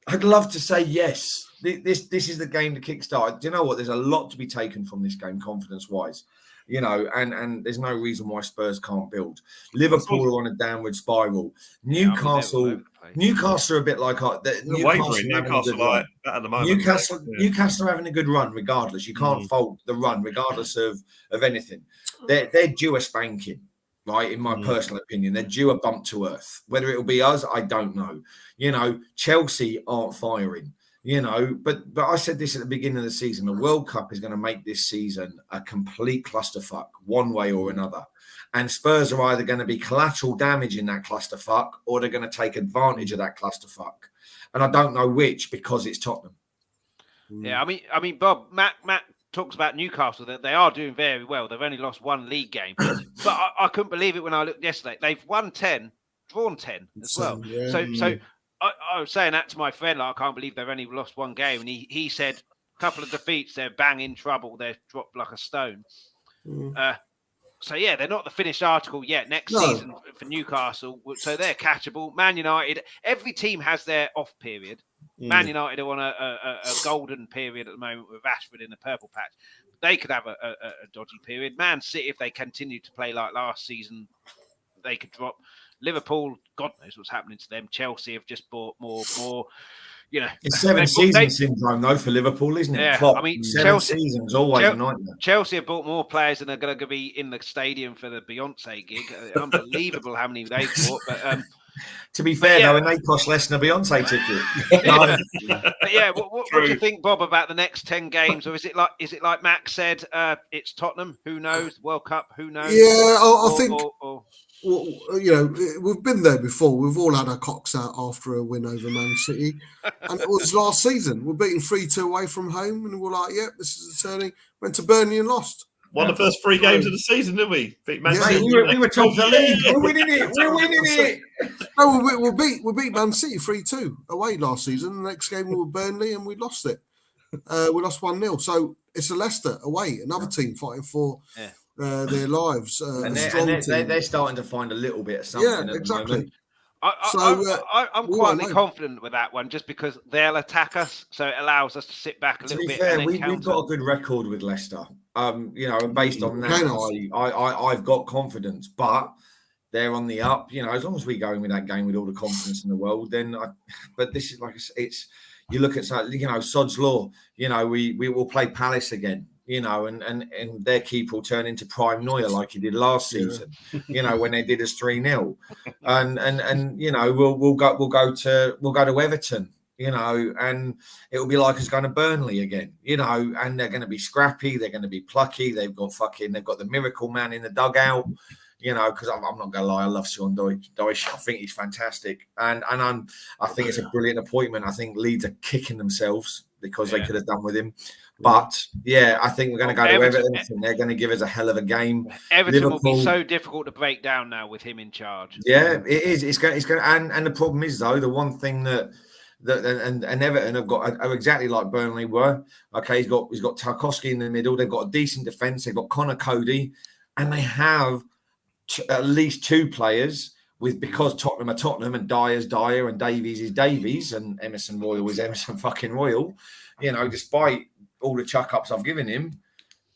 I'd love to say yes. This is the game to kickstart. Do you know what? There's a lot to be taken from this game, confidence-wise. And there's no reason why Spurs can't build. Liverpool are on a downward spiral. Newcastle are a bit like Newcastle are having a good run regardless. You can't fault the run regardless of anything. They're due a spanking, right? In my personal opinion, they're due a bump to earth. Whether it'll be us, I don't know. Chelsea aren't firing. But I said this at the beginning of the season. The World Cup is going to make this season a complete clusterfuck, one way or another. And Spurs are either going to be collateral damage in that clusterfuck, or they're going to take advantage of that clusterfuck. and I don't know which because it's Tottenham. Yeah, I mean, Bob, Matt talks about Newcastle that they are doing very well. They've only lost one league game, but I couldn't believe it when I looked yesterday. They've won 10, drawn 10 as well. Yeah. So I was saying that to my friend, like, I can't believe they've only lost one game, and he said a couple of defeats, they're bang in trouble. They've dropped like a stone. So yeah, they're not the finished article yet. Next season for Newcastle, so they're catchable. Man United, every team has their off period. Man United are on a golden period at the moment with Rashford in the purple patch. They could have a dodgy period. Man City, if they continue to play like last season, they could drop. Liverpool, God knows what's happening to them. Chelsea have just bought more. You know, it's seven-season syndrome though for Liverpool, isn't it? Yeah, Klopp, I mean, seven seasons always a nightmare. Chelsea have bought more players than are going to be in the stadium for the Beyonce gig. Unbelievable how many they've bought. But to be fair, though, and they cost less than a Beyonce ticket. But yeah, what do you think, Bob, about the next 10 games? Or is it like Max said? It's Tottenham. Who knows? World Cup. Who knows? Yeah, I think. Well, you know, we've been there before. We've all had our cocks out after a win over Man City. And it was last season. We're beating 3-2 away from home. And we're like, yep, this is a turning. Went to Burnley and lost. Won the first 3 games of the season, didn't we? We were top of the league. We're winning it. We're winning it. No, we beat Man City 3-2 away last season. The next game we were Burnley and we lost it. We lost 1-0. So it's a Leicester away, another team fighting for... their lives, and they're starting to find a little bit of something. Yeah, exactly. I'm quietly confident with that one, just because they'll attack us, so it allows us to sit back a little bit. To be fair, we've got a good record with Leicester. You know, and based on that, I've got confidence, but they're on the up. You know, as long as we go in with that game with all the confidence in the world, then. But this is like it's. You look at, you know, Sod's Law. You know, we will play Palace again. You know, and their keeper will turn into Prime Neuer like he did last season. You know, when they did us 3-0, and you know we'll go to Everton. You know, and it'll be like us going to Burnley again. You know, and they're going to be scrappy. They're going to be plucky. They've got the miracle man in the dugout. You know, because I'm not going to lie, I love Sean Dyche. I think he's fantastic, and I think it's a brilliant appointment. I think Leeds are kicking themselves because they could have done with him. But yeah, I think we're going to go to Everton. They're going to give us a hell of a game. Everton Liverpool, will be so difficult to break down now with him in charge. Yeah, it is. It's going. And the problem is though, the one thing that Everton have got are exactly like Burnley were. Okay, he's got Tarkowski in the middle. They've got a decent defence. They've got Connor Cody, and they have at least 2 players because Tottenham are Tottenham and Dyer's Dyer and Davies is Davies and Emerson Royal is Emerson fucking Royal. You know, despite all the chuck-ups I've given him,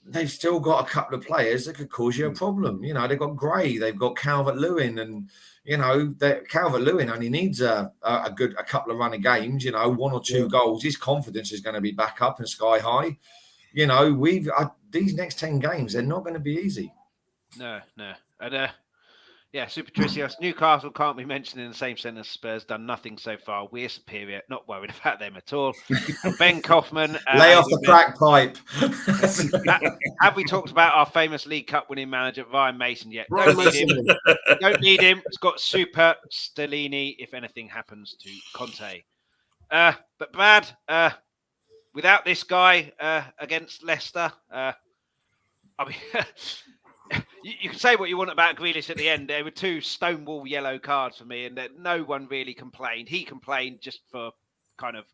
they've still got a couple of players that could cause you a problem. You know, they've got Gray, they've got Calvert-Lewin, and, you know, Calvert-Lewin only needs a couple of run of games, you know, 1 or 2 goals. His confidence is going to be back up and sky high. You know, these next 10 games, they're not going to be easy. No. And, Super Tricios. Newcastle can't be mentioned in the same sentence. Spurs done nothing so far. We're superior. Not worried about them at all. Ben Kaufman. Lay off the crack pipe. Have we talked about our famous League Cup winning manager, Ryan Mason, yet? Don't need him. It's got Super Stellini if anything happens to Conte. But Brad, without this guy against Leicester, I mean... You can say what you want about Grealish at the end. There were 2 stonewall yellow cards for me, and no one really complained. He complained just for kind of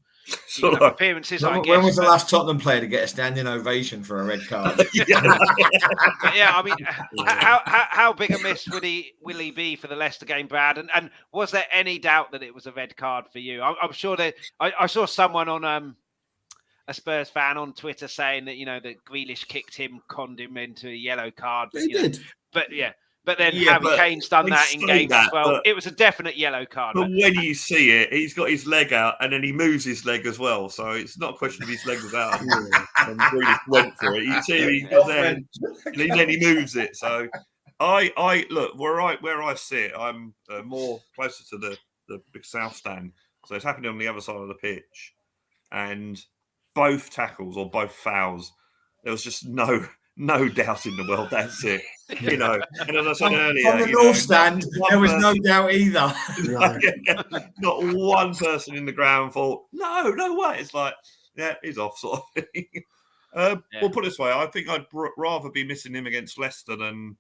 appearances, I guess. When was the last Tottenham player to get a standing ovation for a red card? I mean, how big a miss will he be for the Leicester game, Brad? And was there any doubt that it was a red card for you? I'm sure that I saw someone on a Spurs fan on Twitter saying that, you know, that Grealish kicked him, conned him into a yellow card. He did. But then Harry Kane's done that in games as well. It was a definite yellow card. But when you see it, he's got his leg out and then he moves his leg as well. So it's not a question of his leg was out. And Grealish went for it. You see, he got there and then he moves it. So I look, where I sit, I'm more closer to the big south stand. So it's happening on the other side of the pitch. And both tackles or both fouls, there was just no no doubt in the world. That's it. You know, and as I said earlier, on the North Stand, there was no doubt either. Not one person in the ground thought, no way. It's like, yeah, he's off, sort of thing. We'll put it this way: I think I'd rather be missing him against Leicester than,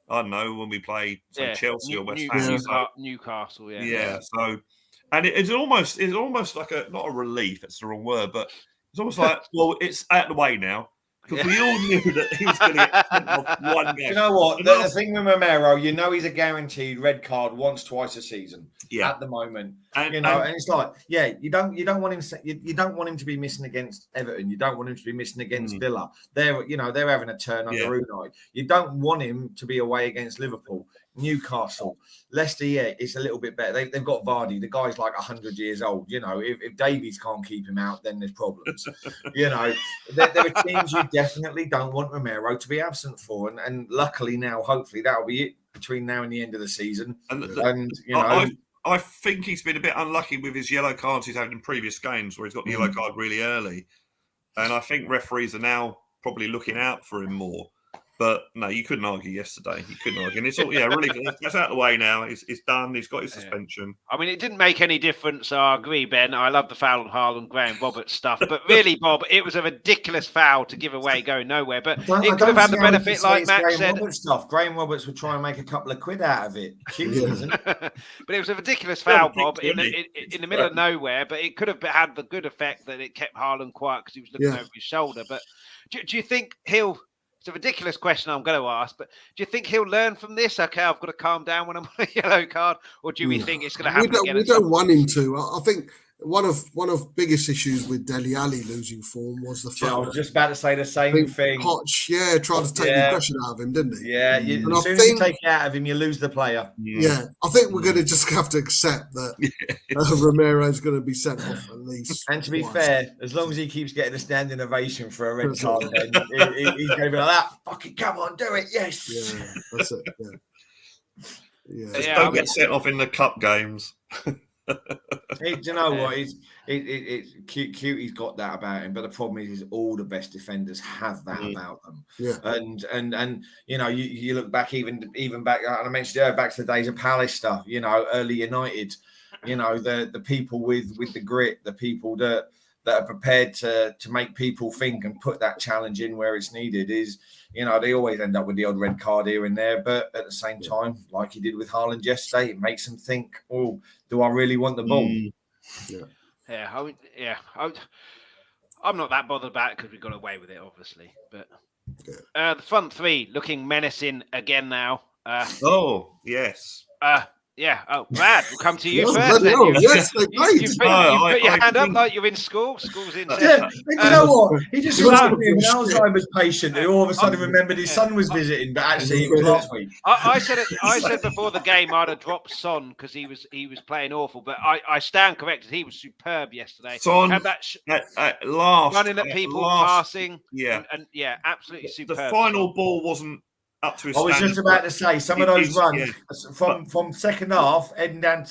I don't know, when we play Chelsea or West Ham. Newcastle, So, and it's almost like not a relief. It's the wrong word, but it's almost like, well, it's out of the way now. Because we all knew that he was going to get sent off one game. You know what? The thing with Romero, he's a guaranteed red card once, twice a season. Yeah. At the moment, and it's like, you don't want him. You don't want him to be missing against Everton. You don't want him to be missing against Villa. They're having a turn under Unai. You don't want him to be away against Liverpool, Newcastle, Leicester. Yeah, it's a little bit better. They've got Vardy. The guy's like 100 years old. If Davies can't keep him out, then there's problems. There are teams you definitely don't want Romero to be absent for, and luckily now, hopefully, that'll be it between now and the end of the season. I think he's been a bit unlucky with his yellow cards he's had in previous games, where he's got the yellow card really early, and I think referees are now probably looking out for him more. But no, you couldn't argue yesterday. You couldn't argue. And it's all, really, that's out of the way now. It's done. He's got his suspension. I mean, it didn't make any difference. I agree, Ben. I love the foul on Haaland, Graham Roberts stuff. But really, Bob, it was a ridiculous foul to give away going nowhere. But it could have had the benefit, like Matt said. Graham Roberts would try and make a couple of quid out of it. But it was a ridiculous foul, Bob, in the middle of nowhere. But it could have had the good effect that it kept Haaland quiet because he was looking over his shoulder. But do you think he'll... It's a ridiculous question I'm going to ask, but do you think he'll learn from this? Okay, I've got to calm down when I'm on a yellow card, or do we think it's going to happen again? We don't want him to. I think one of biggest issues with Dele Alli losing form was the fact. I was just about to say the same thing. Poch, tried to take the pressure out of him, didn't he? Yeah, as soon as you take it out of him, you lose the player. Yeah, I think we're going to just have to accept that Romero's going to be sent off at least. And to be fair, as long as he keeps getting a standing ovation for a red card, then he's going to be like that. Fucking come on, do it, yes. Yeah, that's it. Just don't get sent off in the cup games. Do you know what? It's cute. He's got that about him, but the problem is all the best defenders have that about them. Yeah, and you look back even back. And I mentioned back to the days of Palace stuff. Early United. The people with the grit, the people that are prepared to make people think and put that challenge in where it's needed is. They always end up with the odd red card here and there, but at the same time, like he did with Haaland yesterday, it makes them think, oh, do I really want the ball? I'm not that bothered about it because we got away with it, obviously. But the front three looking menacing again now. Yes. Oh, Brad, we'll come to you first. Then. Yes, you put your hand up like you're in school. School's in. You know what? He just reminded me of an Alzheimer's patient who all of a sudden remembered his son was visiting, but actually it was last week. I said before the game I'd have dropped Son because he was playing awful, but I stand corrected. He was superb yesterday. Son had that last running at people, passing, and absolutely superb. The final ball wasn't up to his I was just about to say some of those runs from second half heading down.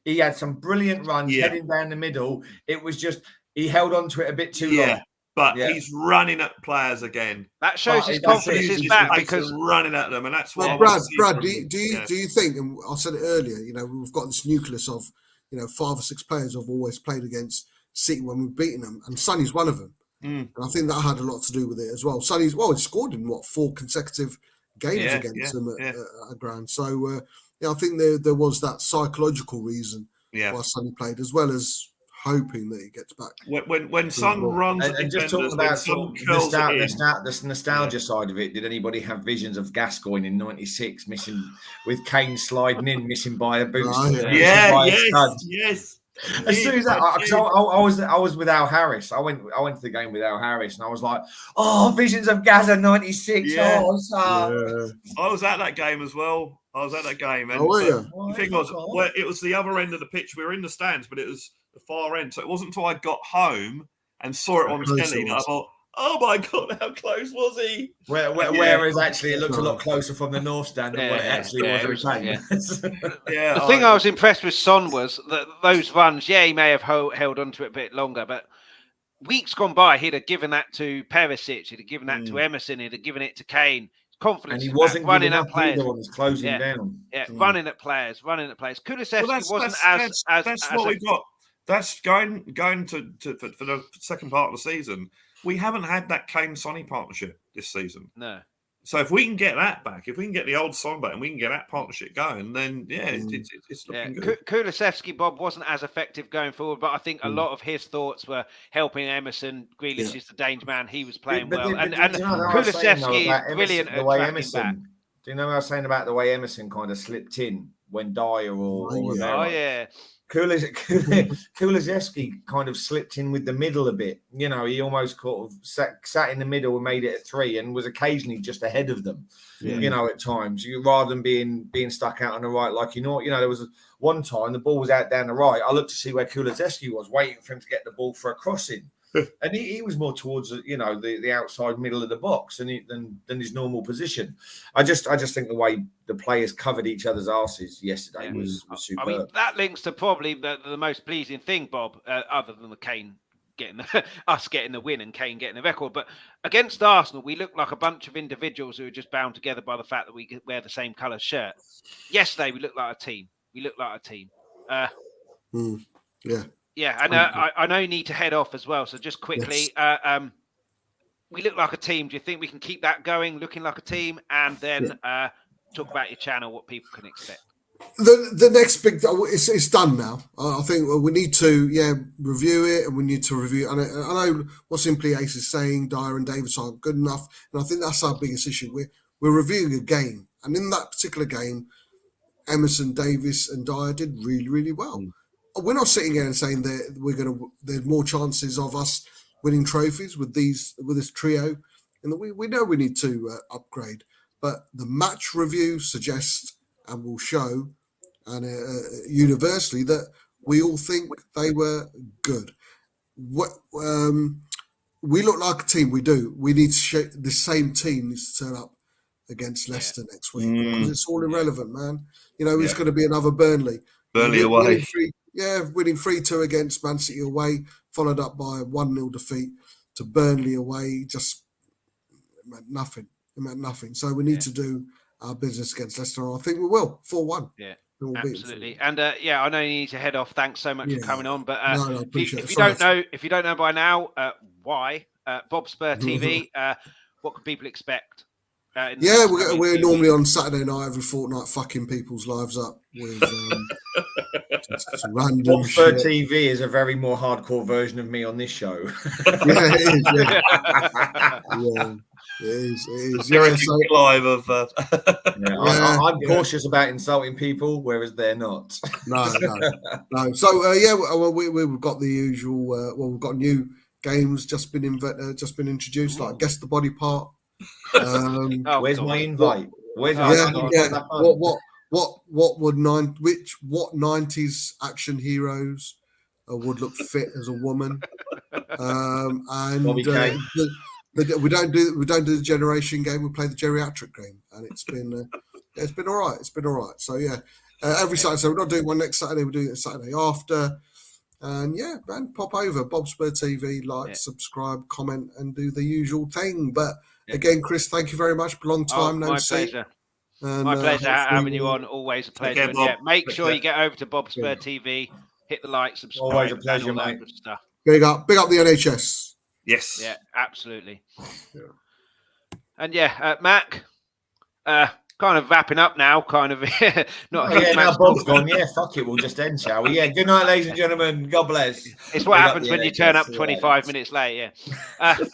He had some brilliant runs heading down the middle. It was just he held on to it a bit too long. But he's running at players again. That shows his confidence is back because running at them, and that's what. Brad, do you think? And I said it earlier. We've got this nucleus of 5 or 6 players who've always played against City when we've beaten them, and Sonny's one of them. And I think that had a lot to do with it as well. Sonny's he scored in 4 consecutive games against them at ground. So I think there was that psychological reason why Sonny played, as well as hoping that he gets back. When Son runs, and just talking about the nostalgia side of it, did anybody have visions of Gascoigne in '96 missing with Kane sliding in, missing by a boot? Yes. As soon as that, I was with Al Harris. I went to the game with Al Harris, and I was like, "Oh, visions of Gaza '96." I was at that game as well. And the thing was, it was the other end of the pitch. We were in the stands, but it was the far end. So it wasn't until I got home and saw it on telly that I thought, "Oh my God, how close was he?" Whereas actually it looked a lot closer from the North Stand than what it actually was. The thing I was impressed with Son was that those runs, he may have held on to it a bit longer, but weeks gone by, he'd have given that to Perisic, he'd have given that to Emerson, he'd have given it to Kane. Confidence, and he wasn't running giving at up players. either on his closing down. Yeah, running at players. Kulusevski wasn't that's what we've got. That's going to for the second part of the season. We haven't had that Kane Sonny partnership this season. No. So if we can get that back, if we can get the old Son back, and we can get that partnership going, then it's looking good. Kulusevski, Bob, wasn't as effective going forward, but I think a lot of his thoughts were helping Emerson. Grealish is the danger man; he was playing well, and Kulusevski is brilliant at tracking back. Do you know what I was saying about the way Emerson kind of slipped in when Dyer or Romero? Oh yeah. Kulusevski kind of slipped in with the middle a bit. You know, he almost sort of sat in the middle and made it a 3 and was occasionally just ahead of them, you know, at times, rather than being stuck out on the right. Like, there was one time the ball was out down the right. I looked to see where Kulusevski was, waiting for him to get the ball for a crossing. And he was more towards, the outside middle of the box than his normal position. I just think the way the players covered each other's arses yesterday was superb. I mean, that links to probably the most pleasing thing, Bob, other than the Kane getting the win and Kane getting the record. But against Arsenal, we looked like a bunch of individuals who were just bound together by the fact that we wear the same colour shirt. Yesterday, we looked like a team. Yeah, and I know you need to head off as well. So just quickly, we look like a team. Do you think we can keep that going, looking like a team? And then talk about your channel, what people can expect. The next big, it's done now. I think we need to review it, and we need to review. And I know what Simply Ace is saying. Dyer and Davis aren't good enough, and I think that's our biggest issue. We're reviewing a game, and in that particular game, Emerson, Davis, and Dyer did really, really well. We're not sitting here and saying that there's more chances of us winning trophies with this trio, and that we know we need to upgrade. But the match review suggests and will show, and universally, that we all think they were good. We look like a team. We do. We need to show the same team needs to turn up against Leicester next week, because it's all irrelevant, man. It's going to be another Burnley. Burnley away. Winning 3-2 against Man City away, followed up by a 1-0 defeat to Burnley away. Just meant nothing. It meant nothing. So we need to do our business against Leicester. I think we will. 4-1. Yeah, absolutely. And I know you need to head off. Thanks so much for coming on. But if you don't know by now, why Bob Spur TV? What can people expect? We're normally on Saturday night every fortnight, fucking people's lives up with just random Bob Spur shit. TV is a very more hardcore version of me on this show. It is. Live of. I'm cautious about insulting people, whereas they're not. No. So we've got the usual. We've got new games just been introduced. Like guess the body part. Where's my invite? What would 90s action heroes would look fit as a woman? And we don't do the generation game. We play the geriatric game, and it's been all right. It's been all right. So every Saturday. So we're not doing one next Saturday. We're doing it the Saturday after. And man, pop over Bob Spur TV, subscribe, comment, and do the usual thing. But again, Chris, thank you very much. Long time no see. Pleasure. And, my pleasure having you on. Always a pleasure. Make sure you get over to Bob Spur TV, hit the like, subscribe. Always a pleasure, and all mate. that good stuff. Big up the NHS. Yes. Yeah, absolutely. And Mac, kind of wrapping up now, kind of not. Now Bob's gone. Fuck it, we'll just end, shall we? Good night, ladies and gentlemen. God bless. It's what happens when you turn up 25 minutes late. I've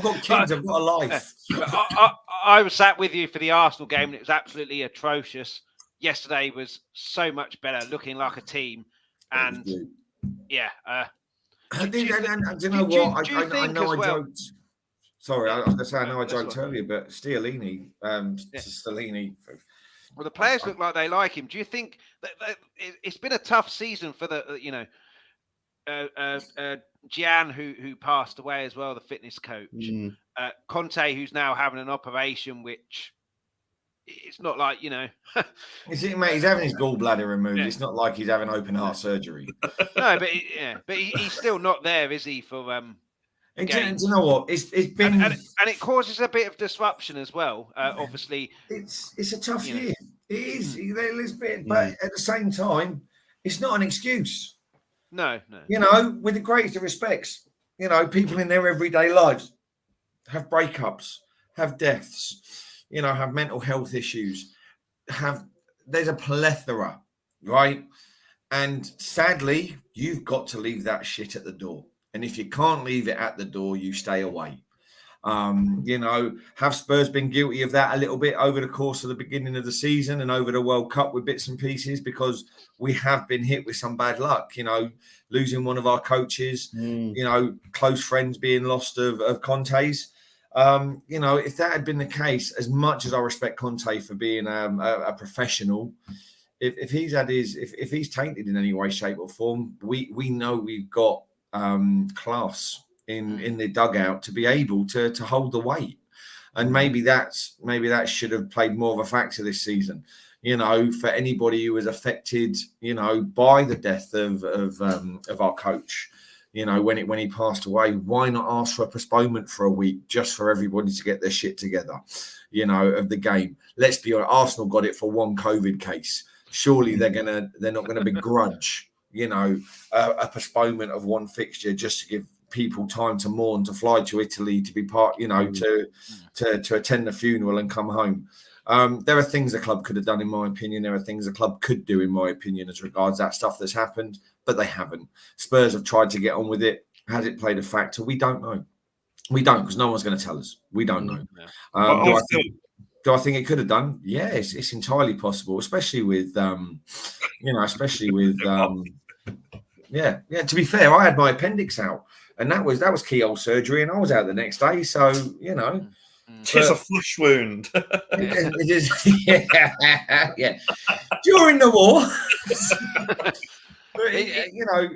got kids. I've got a life. I was sat with you for the Arsenal game, and it was absolutely atrocious. Yesterday was so much better, looking like a team, and Do you know what? I know I joked. Sorry, I was going to say, I know I joked earlier, but Stellini. Well, the players look like they like him. Do you think that it's been a tough season for the, Gian, who passed away as well, the fitness coach, Conte, who's now having an operation, which it's not like, you know. You see, mate, he's having his gallbladder removed. It's not like he's having open heart surgery. No, but he's still not there, is he? For do you know what? It's been and it causes a bit of disruption as well. Obviously, it's a tough year. It is but at the same time, it's not an excuse. No. You know, with the greatest of respects, you know, people in their everyday lives have breakups, have deaths, you know, have mental health issues, there's a plethora, right? And sadly, you've got to leave that shit at the door. And if you can't leave it at the door, you stay away. You know, have Spurs been guilty of that a little bit over the course of the beginning of the season and over the World Cup with bits and pieces? Because we have been hit with some bad luck, you know, losing one of our coaches, you know, close friends being lost of Conte's. You know, if that had been the case, as much as I respect Conte for being a professional, if he's had if he's tainted in any way, shape, or form, we know we've got class in the dugout to be able to hold the weight. And maybe that should have played more of a factor this season, you know, for anybody who was affected, you know, by the death of our coach, you know, when he passed away. Why not ask for a postponement for a week just for everybody to get their shit together, you know, of the game? Let's be honest, Arsenal got it for one COVID case. Surely they're not gonna begrudge, you know, a postponement of one fixture just to give people time to mourn, to fly to Italy, to be part, you know, to attend the funeral and come home. There are things the club could have done, in my opinion. There are things the club could do, in my opinion, as regards that stuff that's happened, but they haven't. Spurs have tried to get on with it. Has it played a factor? We don't know. We don't, because no one's going to tell us. We don't know. Do I think it could have done? Yeah, it's entirely possible, especially with, you know, yeah. To be fair, I had my appendix out, and that was keyhole surgery, and I was out the next day. So, you know, it's a flesh wound. It is, yeah. During the war, but you know,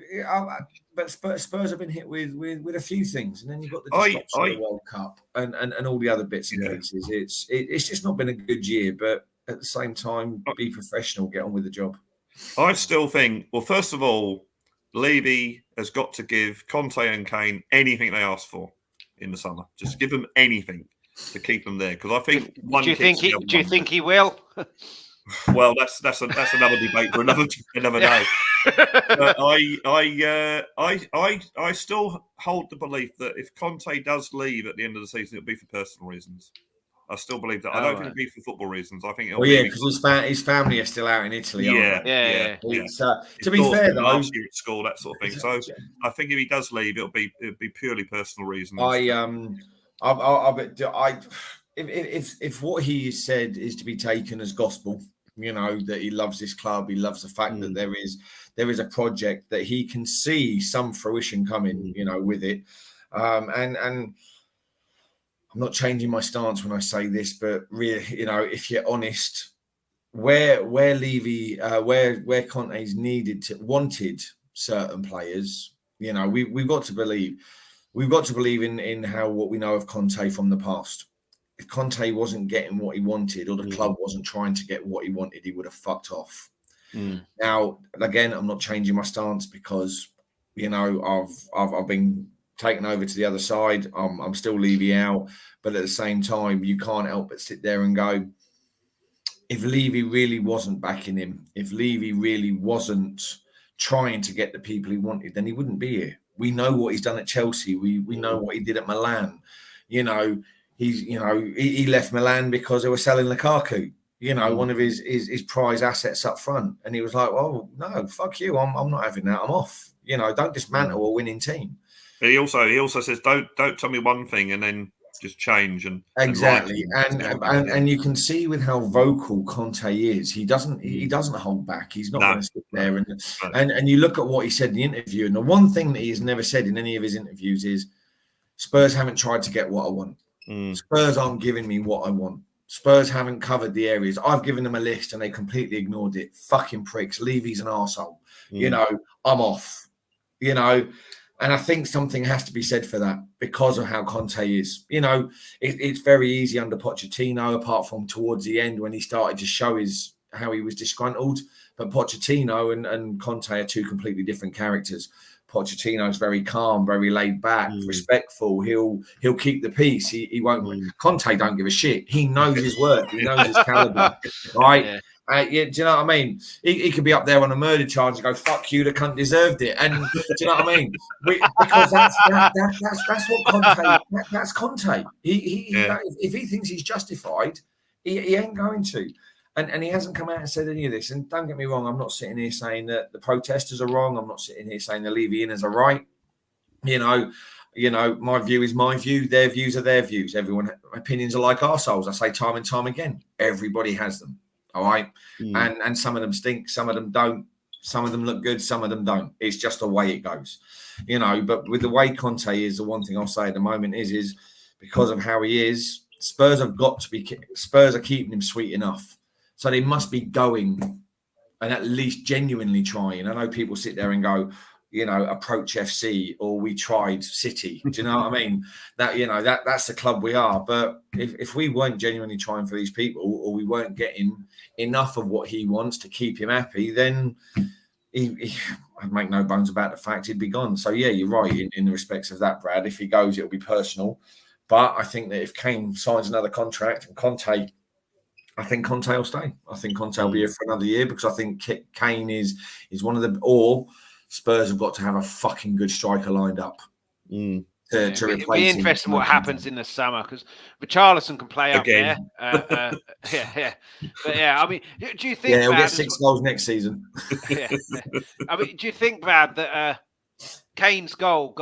but Spurs have been hit with a few things, and then you've got the disruption of the World Cup and all the other bits and pieces. It's just not been a good year, but at the same time, be professional, get on with the job. I still think, well, first of all, Levy has got to give Conte and Kane anything they ask for in the summer. Just give them anything to keep them there, because I think do you think he will? Well, that's another debate for another day. But I still hold the belief that if Conte does leave at the end of the season, it'll be for personal reasons. I still believe that. I don't think it'll be for football reasons. I think it'll be because his family are still out in Italy. Yeah. To be fair, though, last year at school, that sort of thing. So I think if he does leave, it'll be purely personal reasons. If what he said is to be taken as gospel, you know, that he loves this club, he loves the fact that there is a project that he can see some fruition coming, you know, with it, and I'm not changing my stance when I say this, but really, you know, if you're honest, where Levy, where Conte's wanted certain players, you know, we've got to believe in how what we know of Conte from the past. If Conte wasn't getting what he wanted, or the club wasn't trying to get what he wanted, he would have fucked off. Now, again, I'm not changing my stance because, you know, I've been taken over to the other side. I'm still Levy out, but at the same time, you can't help but sit there and go, if Levy really wasn't backing him, if Levy really wasn't trying to get the people he wanted, then he wouldn't be here. We know what he's done at Chelsea. We know what he did at Milan. You know, he left Milan because they were selling Lukaku, you know, one of his prize assets up front. And he was like, oh, no, fuck you. I'm not having that. I'm off. You know, don't dismantle a winning team. He also says, don't tell me one thing and then just change and exactly. And you can see with how vocal Conte is, he doesn't hold back. He's not going to sit there and you look at what he said in the interview, and the one thing that he has never said in any of his interviews is Spurs haven't tried to get what I want. Spurs aren't giving me what I want. Spurs haven't covered the areas. I've given them a list and they completely ignored it. Fucking pricks. Levy's an arsehole. You know, I'm off. You know, And I think something has to be said for that because of how Conte is. You know, it's very easy under Pochettino, apart from towards the end when he started to show how he was disgruntled. But Pochettino and Conte are two completely different characters. Pochettino is very calm, very laid back, respectful. He'll keep the peace. He won't. Conte don't give a shit. He knows his work. He knows his caliber, right? Yeah. Yeah, do you know what I mean? He could be up there on a murder charge and go, "Fuck you, the cunt deserved it." And do you know what I mean? Because that's what Conte. That's Conte. If he thinks he's justified, he ain't going to. And he hasn't come out and said any of this. And don't get me wrong, I'm not sitting here saying that the protesters are wrong. I'm not sitting here saying the Levy-inners are right. You know, my view is my view. Their views are their views. Everyone's opinions are like arseholes. I say time and time again. Everybody has them. All right. And some of them stink, some of them don't. Some of them look good, some of them don't. It's just the way it goes. You know, but with the way Conte is, the one thing I'll say at the moment is because of how he is, Spurs are keeping him sweet enough. So they must be going and at least genuinely trying. I know people sit there and go, you know, approach FC or we tried City. Do you know what I mean? That, you know, that's the club we are. But if we weren't genuinely trying for these people or we weren't getting enough of what he wants to keep him happy, then I'd make no bones about the fact he'd be gone. So, yeah, you're right in the respects of that, Brad. If he goes, it'll be personal. But I think that if Kane signs another contract and Conte will stay. I think Conte will be here for another year because I think Kane is one of the... Or Spurs have got to have a fucking good striker lined up to replace him. It'll be interesting what happens in the summer because Richarlison can play up there. Yeah. But, yeah, I mean, do you think... Yeah, he'll get 6 goals next season. I mean, do you think, Brad, that Kane's goal,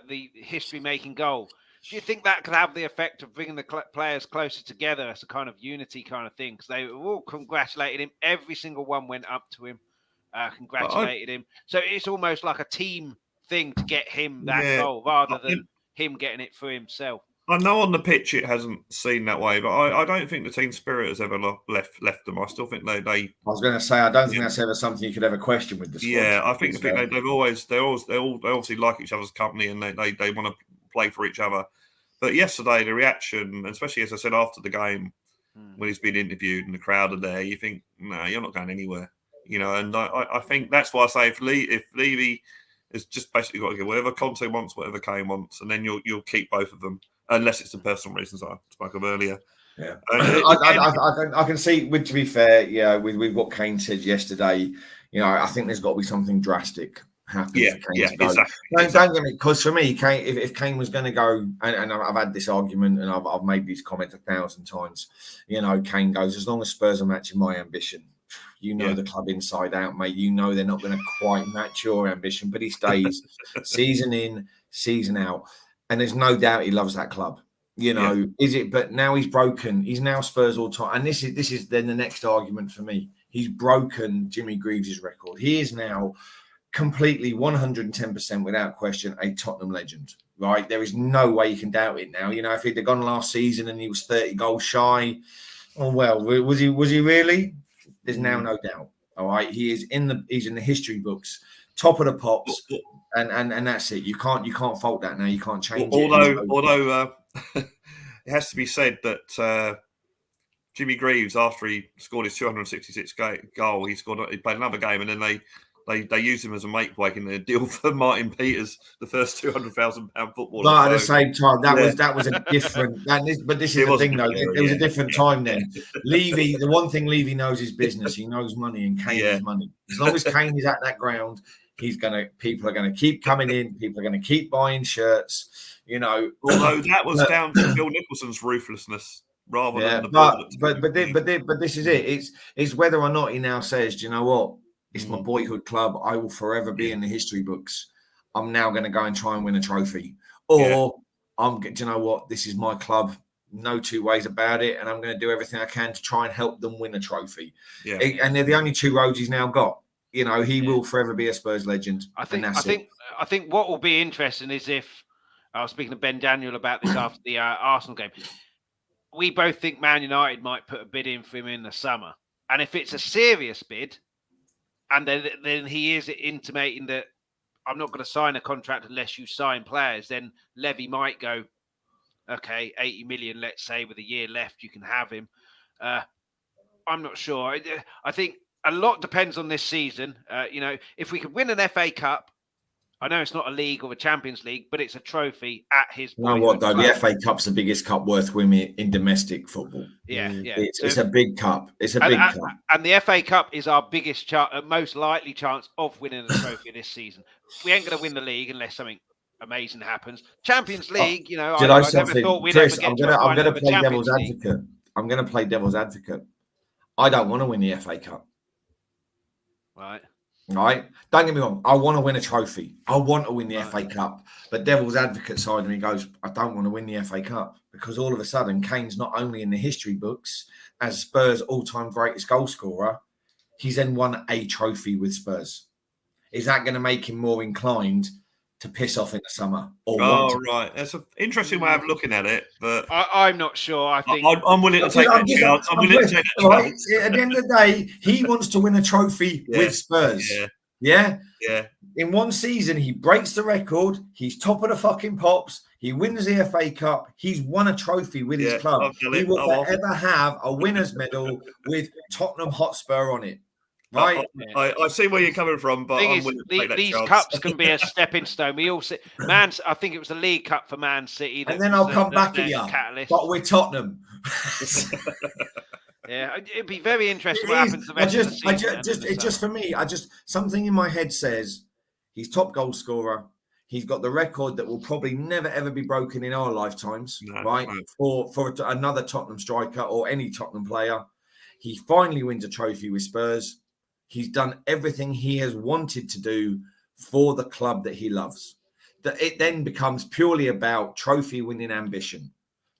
the history-making goal, do you think that could have the effect of bringing the players closer together as a kind of unity kind of thing? Because they all congratulated him. Every single one went up to him, congratulated him. So it's almost like a team thing to get him that goal rather than him getting it for himself. I know on the pitch it hasn't seemed that way, but I don't think the team spirit has ever left them. I still think they. I was going to say I don't think that's ever something you could ever question with the squad. Yeah, I think they obviously like each other's company and they want to play for each other. But yesterday, the reaction, especially as I said after the game, when he's been interviewed and the crowd are there, you think, no, you're not going anywhere. You know, and I think that's why I say if Levy has just basically got to get whatever Conte wants, whatever Kane wants, and then you'll keep both of them, unless it's the personal reasons I spoke of earlier. Yeah, I can see. To be fair, yeah, with what Kane said yesterday, you know, I think there's got to be something drastic happens for Kane to go. Exactly. Don't get me, because for me, Kane, if Kane was going to go, and I've had this argument and I've made these comments 1,000 times, you know, Kane goes, as long as Spurs are matching my ambition, you know the club inside out, mate. You know they're not going to quite match your ambition, but he stays season in, season out. And there's no doubt he loves that club. You know, is it? But now he's broken. He's now Spurs all time. And this is then the next argument for me. He's broken Jimmy Greaves' record. He is now completely 110% without question a Tottenham legend, right? There is no way you can doubt it now. You know, if he'd have gone last season and he was 30 goals shy, oh well, was he really? There's now no doubt. All right, he's in the history books, top of the pops, and that's it. You can't fault that now. You can't change it. Although it has to be said that Jimmy Greaves, after he scored his 266 goal, he played another game, and then they used him as a make break in the deal for Martin Peters, the first £200,000 footballer. But at the same time, that was a different. But this is the thing, though. It was a different time then. Levy, the one thing Levy knows is business. He knows money, and Kane is money. As long as Kane is at that ground, people are gonna keep coming in. People are gonna keep buying shirts. You know, although that was down to Phil Nicholson's ruthlessness rather than the but this is it. It's whether or not he now says, do you know what? It's my boyhood club. I will forever be in the history books. I'm now going to go and try and win a trophy. Or do you know what? This is my club. No two ways about it. And I'm going to do everything I can to try and help them win a trophy. Yeah. And they're the only two roads he's now got. You know, he will forever be a Spurs legend. I think what will be interesting is if I was speaking to Ben Daniel about this after the Arsenal game. We both think Man United might put a bid in for him in the summer. And if it's a serious bid, and then he is intimating that I'm not going to sign a contract unless you sign players, then Levy might go, okay, 80 million, let's say, with a year left, you can have him. I'm not sure. I think a lot depends on this season. If we could win an FA Cup, I know it's not a league or a Champions League, but it's a trophy at his. You know what, though? The FA Cup's the biggest cup worth winning in domestic football. Yeah. It's a big cup. It's a big cup. And the FA Cup is our biggest most likely chance of winning the trophy this season. We ain't going to win the league unless something amazing happens. Champions League, I never thought we'd Chris, ever get I'm going to play Champions devil's League. advocate. I'm going to play devil's advocate. I don't want to win the FA Cup. Right? Don't get me wrong. I want to win a trophy. I want to win the FA Cup. But devil's advocate side of me goes, I don't want to win the FA Cup because all of a sudden Kane's not only in the history books as Spurs' all-time greatest goal scorer, he's then won a trophy with Spurs. Is that going to make him more inclined to piss off in the summer? Right. That's an interesting way of looking at it. But I'm not sure. I think I'm willing to take that chance. I'm willing to take that chance. At the end of the day, he wants to win a trophy with Spurs. Yeah. In one season, he breaks the record. He's top of the fucking pops. He wins the FA Cup. He's won a trophy with his club. He will forever have a winner's medal with Tottenham Hotspur on it. Right, I see where you're coming from, but these cups can be a stepping stone. We all see, I think it was the League Cup for Man City, and then I'll come back at you. But with Tottenham, it'd be very interesting what happens the rest of the season. Just for me, something in my head says he's top goal scorer. He's got the record that will probably never ever be broken in our lifetimes, right? For another Tottenham striker or any Tottenham player, he finally wins a trophy with Spurs. He's done everything he has wanted to do for the club that he loves. That it then becomes purely about trophy winning ambition.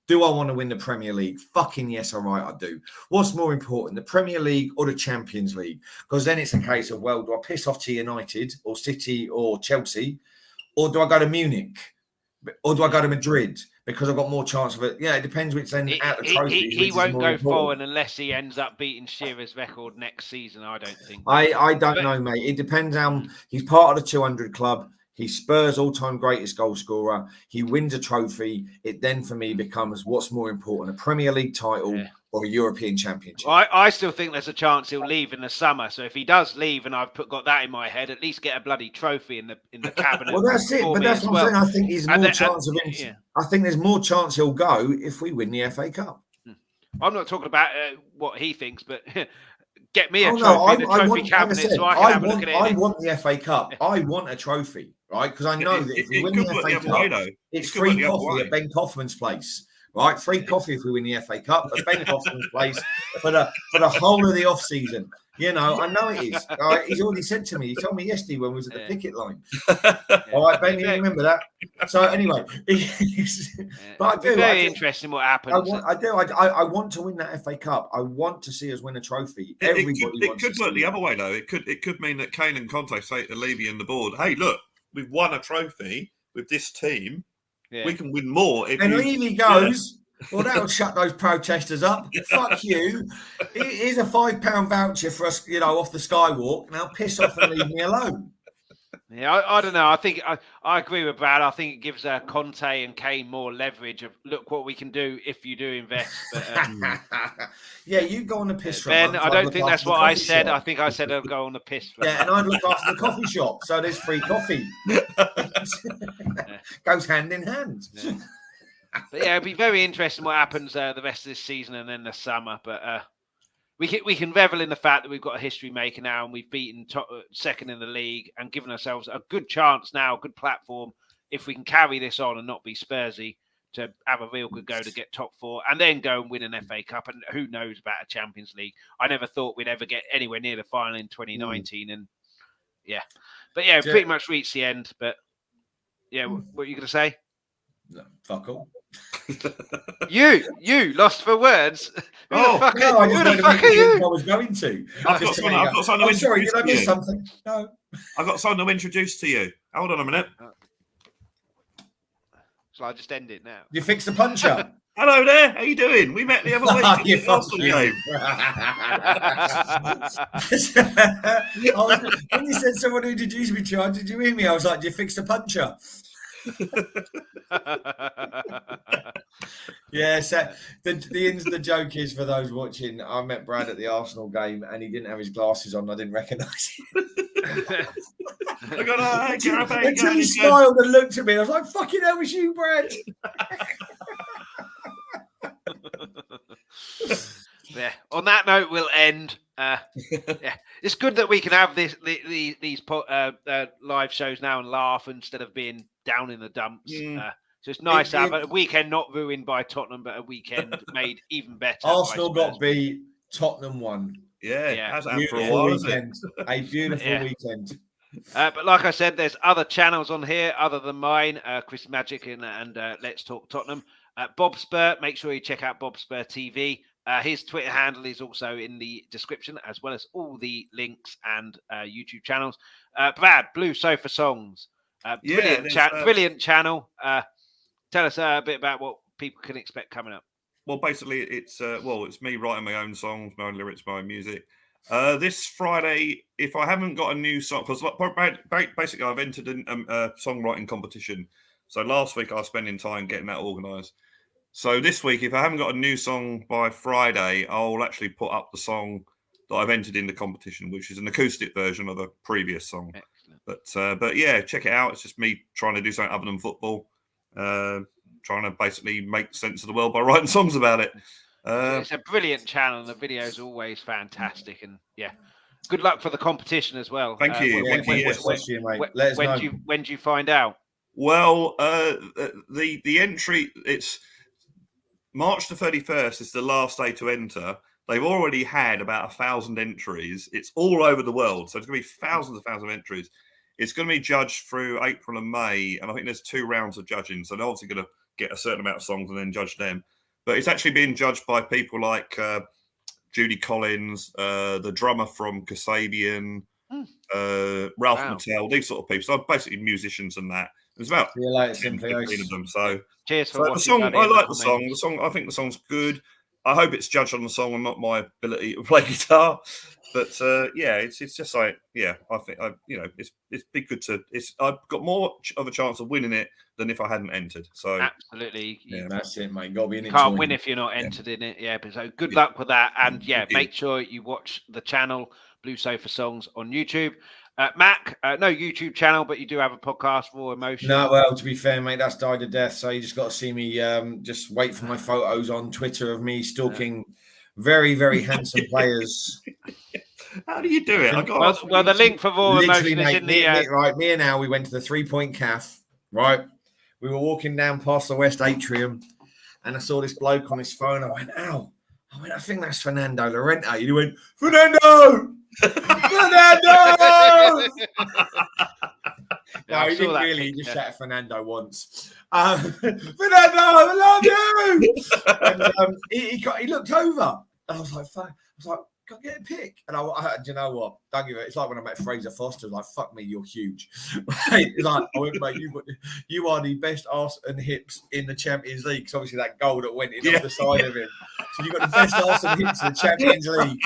Do I want to win the Premier League? Fucking yes, all right, I do. What's more important, the Premier League or the Champions League? Because then it's a case of, well, do I piss off to United or City or Chelsea? Or do I go to Munich? Or do I go to Madrid? Because I've got more chance of it. Yeah, it depends which end out the trophy. He won't go forward unless he ends up beating Shearer's record next season, I don't think. I don't know, mate. It depends how he's part of the 200 club. He's Spurs' all-time greatest goal scorer. He wins a trophy. It then, for me, becomes what's more important, a Premier League title or a European Championship. I still think there's a chance he'll leave in the summer. So if he does leave, and I've got that in my head, at least get a bloody trophy in the cabinet. Well, that's it. But that's what I'm saying. I think there's more chance of him. Yeah. I think there's more chance he'll go if we win the FA Cup. I'm not talking about what he thinks, but get me a trophy in the trophy cabinet so I can have a look at it. I want the FA Cup. I want a trophy, right? Because I know that if we win the FA Cup, it's free coffee at Ben Kaufman's place. Right, free coffee if we win the FA Cup at Ben Kaufman's place for the whole of the off season. I know it is. Right? He's already said to me. He told me yesterday when we was at the picket line. All right, Ben, you remember that? So anyway, but I do. Very interesting what happens. I want to win that FA Cup. I want to see us win a trophy. It could work the other way though. It could mean that Kane and Conte say to Levy and the board, "Hey, look, we've won a trophy with this team. Yeah. We can win more." And Levy goes, well, that'll shut those protesters up. Fuck you. Here's a £5 voucher for us, off the Skywalk. Now piss off and leave me alone. Yeah, I don't know. I think I agree with Brad. I think it gives Conte and Kane more leverage of look what we can do if you do invest. But, yeah, you go on the piss for Ben, I don't think that's what I said. Shop. I think I said I'll go on the piss for and I'd look after the coffee shop. So there's free coffee. Goes hand in hand. Yeah. But it'll be very interesting what happens the rest of this season and then the summer. But we can revel in the fact that we've got a history maker now and we've beaten second in the league and given ourselves a good chance now, a good platform, if we can carry this on and not be Spursy, to have a real good go to get top four and then go and win an FA Cup. And who knows about a Champions League? I never thought we'd ever get anywhere near the final in 2019. And pretty much reached the end. But what are you going to say? No, fuck all. You lost for words. Who the fuck are you? I was going to. I've got someone sorry, did I miss something? No. I've got someone to introduce to you. Hold on a minute. Shall I just end it now? You fix the puncher. Hello there. How you doing? We met the other week at the Arsenal game. When you said someone who introduced me to you, did you hear me? I was like, "Do you fix the puncher?" Yeah, so the joke is, for those watching, I met Brad at the Arsenal game and he didn't have his glasses on. I didn't recognise him. Until he smiled and looked at me, I was like, "Fucking hell, was you, Brad?" Yeah. On that note, we'll end. Yeah, it's good that we can have these live shows now and laugh instead of being down in the dumps. So it's nice to have a weekend not ruined by Tottenham, but a weekend made even better. Arsenal got beat, Tottenham won. Yeah. Has for a while, weekend. A beautiful weekend. But like I said, there's other channels on here other than mine, Chris Magic and Let's Talk Tottenham. Bob Spur, make sure you check out Bob Spur TV. His Twitter handle is also in the description, as well as all the links and YouTube channels. Brad, Blue Sofa Songs. Brilliant channel. Tell us a bit about what people can expect coming up. Well, basically, it's me writing my own songs, my own lyrics, my own music. This Friday, if I haven't got a new song, because basically I've entered a songwriting competition. So last week I was spending time getting that organised. So this week, if I haven't got a new song by Friday, I'll actually put up the song that I've entered in the competition, which is an acoustic version of a previous song. Excellent. But yeah, check it out. It's just me trying to do something other than football. Trying to basically make sense of the world by writing songs about it. It's a brilliant channel, and the videos are always fantastic. And yeah, good luck for the competition as well. Thank you. When do you find out? Well, the entry, it's March the 31st is the last day to enter. They've already had about 1,000 entries. It's all over the world, so it's going to be thousands of entries. It's going to be judged through April and May, and I think there's 2 rounds of judging. So they're obviously going to get a certain amount of songs and then judge them. But it's actually being judged by people like Judy Collins, the drummer from Kasabian, Ralph Mattel, these sort of people. So basically musicians and that. There's about 10, 15 of them. So cheers for the song. I like the song. The song. I think the song's good. I hope it's judged on the song and not my ability to play guitar. But it's just like I think it's be good to. I've got more of a chance of winning it than if I hadn't entered. So absolutely, that's it, mate. Got to be in it. Can't win if you're not entered in it. Yeah, but so good luck with that, and make sure you watch the channel Blue Sofa Songs on YouTube. Mac, no YouTube channel, but you do have a podcast, Raw Emotion. No, well, to be fair, mate, that's died a death. So you just got to see me. Just wait for my photos on Twitter of me stalking very, very handsome players. How do you do it? Well, the link for Raw Emotion is in the right. Me and Al, we went to the 3-point calf. Right, we were walking down past the West Atrium, and I saw this bloke on his phone. I went, Al. I think that's Fernando Llorente. He went, Fernando. Fernando! No, he didn't really. He just shouted Fernando once. Fernando, I love you! And he looked over, and I was like, "Fuck!" I was like, "Go get a pic." And do you know what? Don't give it. It's like when I met Fraser Foster. Like, fuck me, you're huge. Right? Like, I went, mate, you are the best arse and hips in the Champions League. Because obviously that goal that went in off the side of him. So you got the best arse and hips in the Champions League.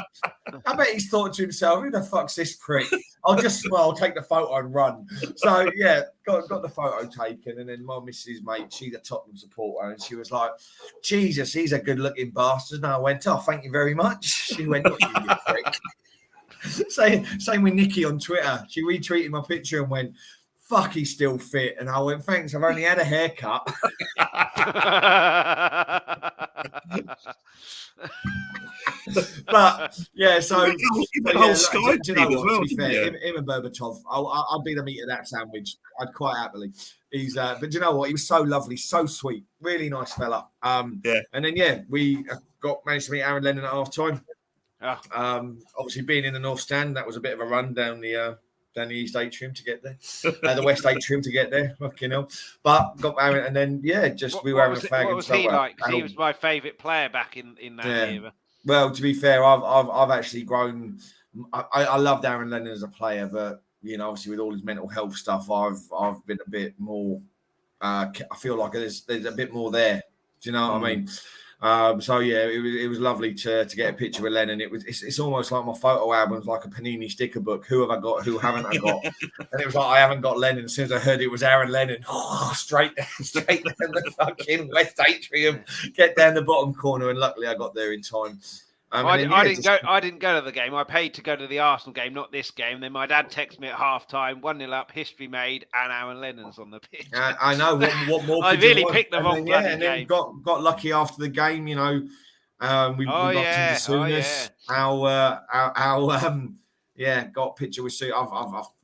I bet he's thought to himself, "Who the fuck's this prick? I'll just smile, take the photo, and run." So yeah, got the photo taken, and then my missus, mate, she's a Tottenham supporter, and she was like, "Jesus, he's a good-looking bastard." And I went, "Oh, thank you very much." She went, "Not you prick." Same with Nikki on Twitter. She retweeted my picture and went, "Fuck, he's still fit." And I went, "Thanks, I've only had a haircut." But yeah, so you the whole Sky you know what, to be fair, him and Berbatov, I'll be the meat of that sandwich. I'd quite happily. He's but do you know what? He was so lovely, so sweet, really nice fella. And then we managed to meet Aaron Lennon at half time. Obviously being in the North Stand, that was a bit of a run down the East Atrium to get there, the West Atrium to get there. Fucking hell. But got Aaron, and then we were having a fag. What was he like? Because he was my favourite player back in that era. Well, to be fair, I've actually grown. I loved Aaron Lennon as a player, but obviously with all his mental health stuff, I've been a bit more. I feel like there's a bit more there. Do you know what I mean? So yeah, it was lovely to get a picture with Lennon. It's almost like my photo album's like a Panini sticker book. Who have I got? Who haven't I got? And it was like I haven't got Lennon. As soon as I heard it was Aaron Lennon, straight down the fucking West Atrium, get down the bottom corner, and luckily I got there in time. I didn't go to the game. I paid to go to the Arsenal game, not this game. Then my dad texted me at half time, 1-0 up, history made, and Aaron Lennon's on the pitch. I know. What more? I really picked the wrong bloody and then game. Got lucky after the game. You know, we got into Sooners. Got a picture with Sooners. I've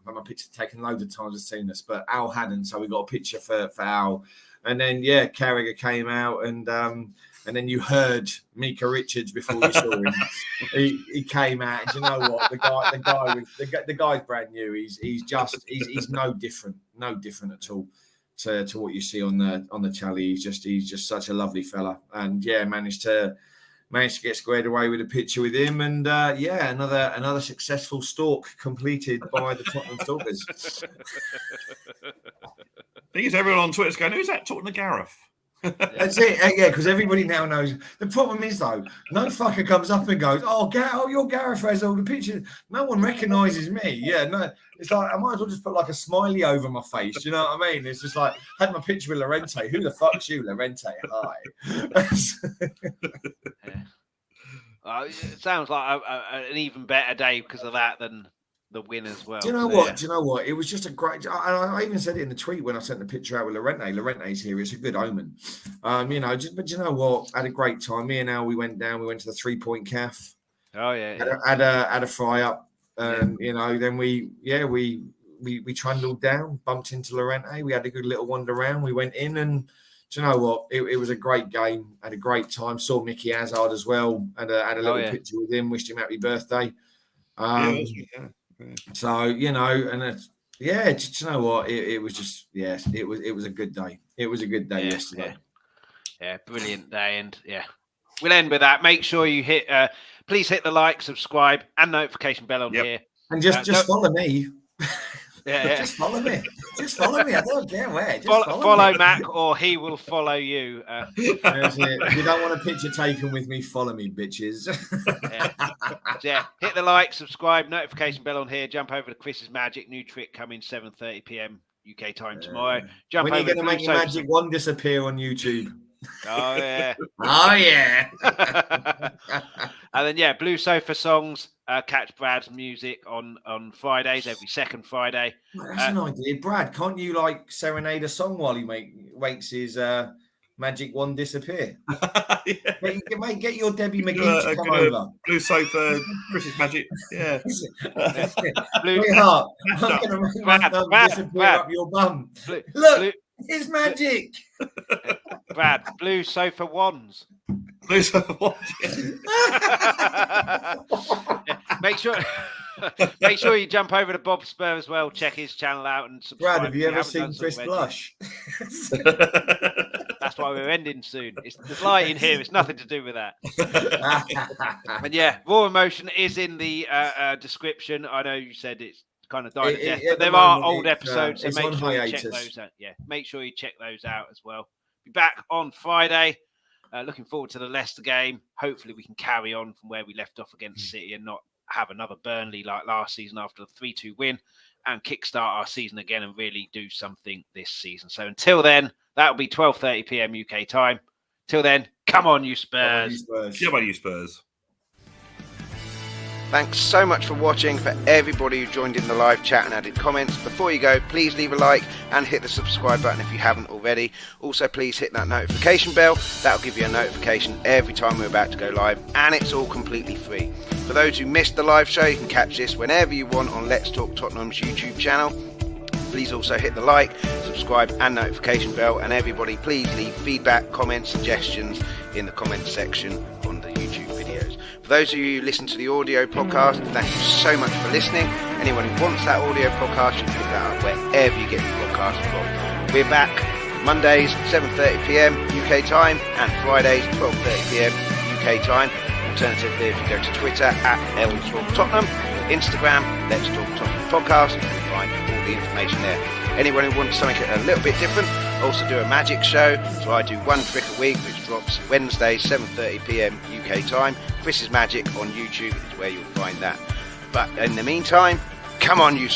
had my picture taken loads of times with Sooners, but Al hadn't, so we got a picture for Al. And then Carragher came out and then you heard Mika Richards before you saw him. he came out. And you know what? The guy's brand new. He's no different at all to what you see on the tally. He's just such a lovely fella. And managed to get squared away with a picture with him. And another successful stalk completed by the Tottenham Stalkers. I think it's everyone on Twitter's going, who's that talking to Gareth? That's it, because everybody now knows. The problem is though, no fucker comes up and goes, you're Gareth has all the pictures. No one recognises me. No, it's like I might as well just put like a smiley over my face. Do you know what I mean? It's just like I had my picture with Llorente. Who the fuck's you, Llorente? Hi. It sounds like an even better day because of that than the win as well. Do you know what? Do you know what? It was just a great. I even said it in the tweet when I sent the picture out with Llorente. Llorente's here. It's a good omen. But you know what? I had a great time. Me and Al, we went down. We went to the 3-point calf. Oh yeah. Had a fry up. Then we trundled down, bumped into Llorente. We had a good little wander around. We went in and. Do you know what? It was a great game. Had a great time. Saw Mickey Hazard as well. Had a little picture with him. Wished him happy birthday. So and it's just, you know what, it was just it was a good day. It was a good day yesterday. Brilliant day. And we'll end with that. Make sure you please hit the like, subscribe, and notification bell on here, and just follow me. Just follow me. I don't care where. Follow Mac, or he will follow you. If you don't want a picture taken with me, follow me, bitches. Hit the like, subscribe, notification bell on here. Jump over to Chris's Magic. New trick coming 7:30 p.m. UK time tomorrow. When are you going to make your Magic One disappear on YouTube? Oh yeah. And then Blue Sofa Songs. Catch Brad's music on Fridays, every second Friday. That's an idea, Brad. Can't you serenade a song while he makes his Magic One disappear? Get your Debbie McGee to come over. Blue Sofa, Chris's Magic. Yeah. Sweetheart, I'm going to make my thumb disappear up your bum. Look, it's magic. Brad, Blue Sofa Wands. Blue Sofa Wands. Make sure you jump over to Bob Spur as well. Check his channel out and subscribe. Brad, have you ever seen Chris blush? That's why we're ending soon. There's light in here. It's nothing to do with that. And Raw Emotion is in the description. I know you said it's kind of died a death, but there are old episodes, so make sure you check those out. Make sure you check those out as well. Be back on Friday. Looking forward to the Leicester game. Hopefully we can carry on from where we left off against City and not have another Burnley like last season after the 3-2 win, and kickstart our season again and really do something this season. So until then, that'll be 12:30 p.m. UK time. Till then, come on, you Spurs. Come on, you Spurs. Thanks so much for watching. For everybody who joined in the live chat and added comments, before you go, please leave a like and hit the subscribe button if you haven't already. Also, please hit that notification bell. That'll give you a notification every time we're about to go live, and it's all completely free. For those who missed the live show, you can catch this whenever you want on Let's Talk Tottenham's YouTube channel. Please also hit the like, subscribe and notification bell, and everybody please leave feedback, comments, suggestions in the comments section on the YouTube videos. For those of you who listen to the audio podcast, thank you so much for listening. Anyone who wants that audio podcast, you can pick that up wherever you get your podcast from. We're back Mondays 7:30 p.m. UK time and Fridays 12:30 p.m. UK time. Alternatively, if you go to Twitter @LTalkTottenham, Instagram Let's Talk Tottenham Podcast, you can find all the information there. Anyone who wants something a little bit different, I also do a magic show, so I do one trick a week, which drops Wednesday, 7:30 p.m. UK time. Chris's Magic on YouTube is where you'll find that. But in the meantime, come on, you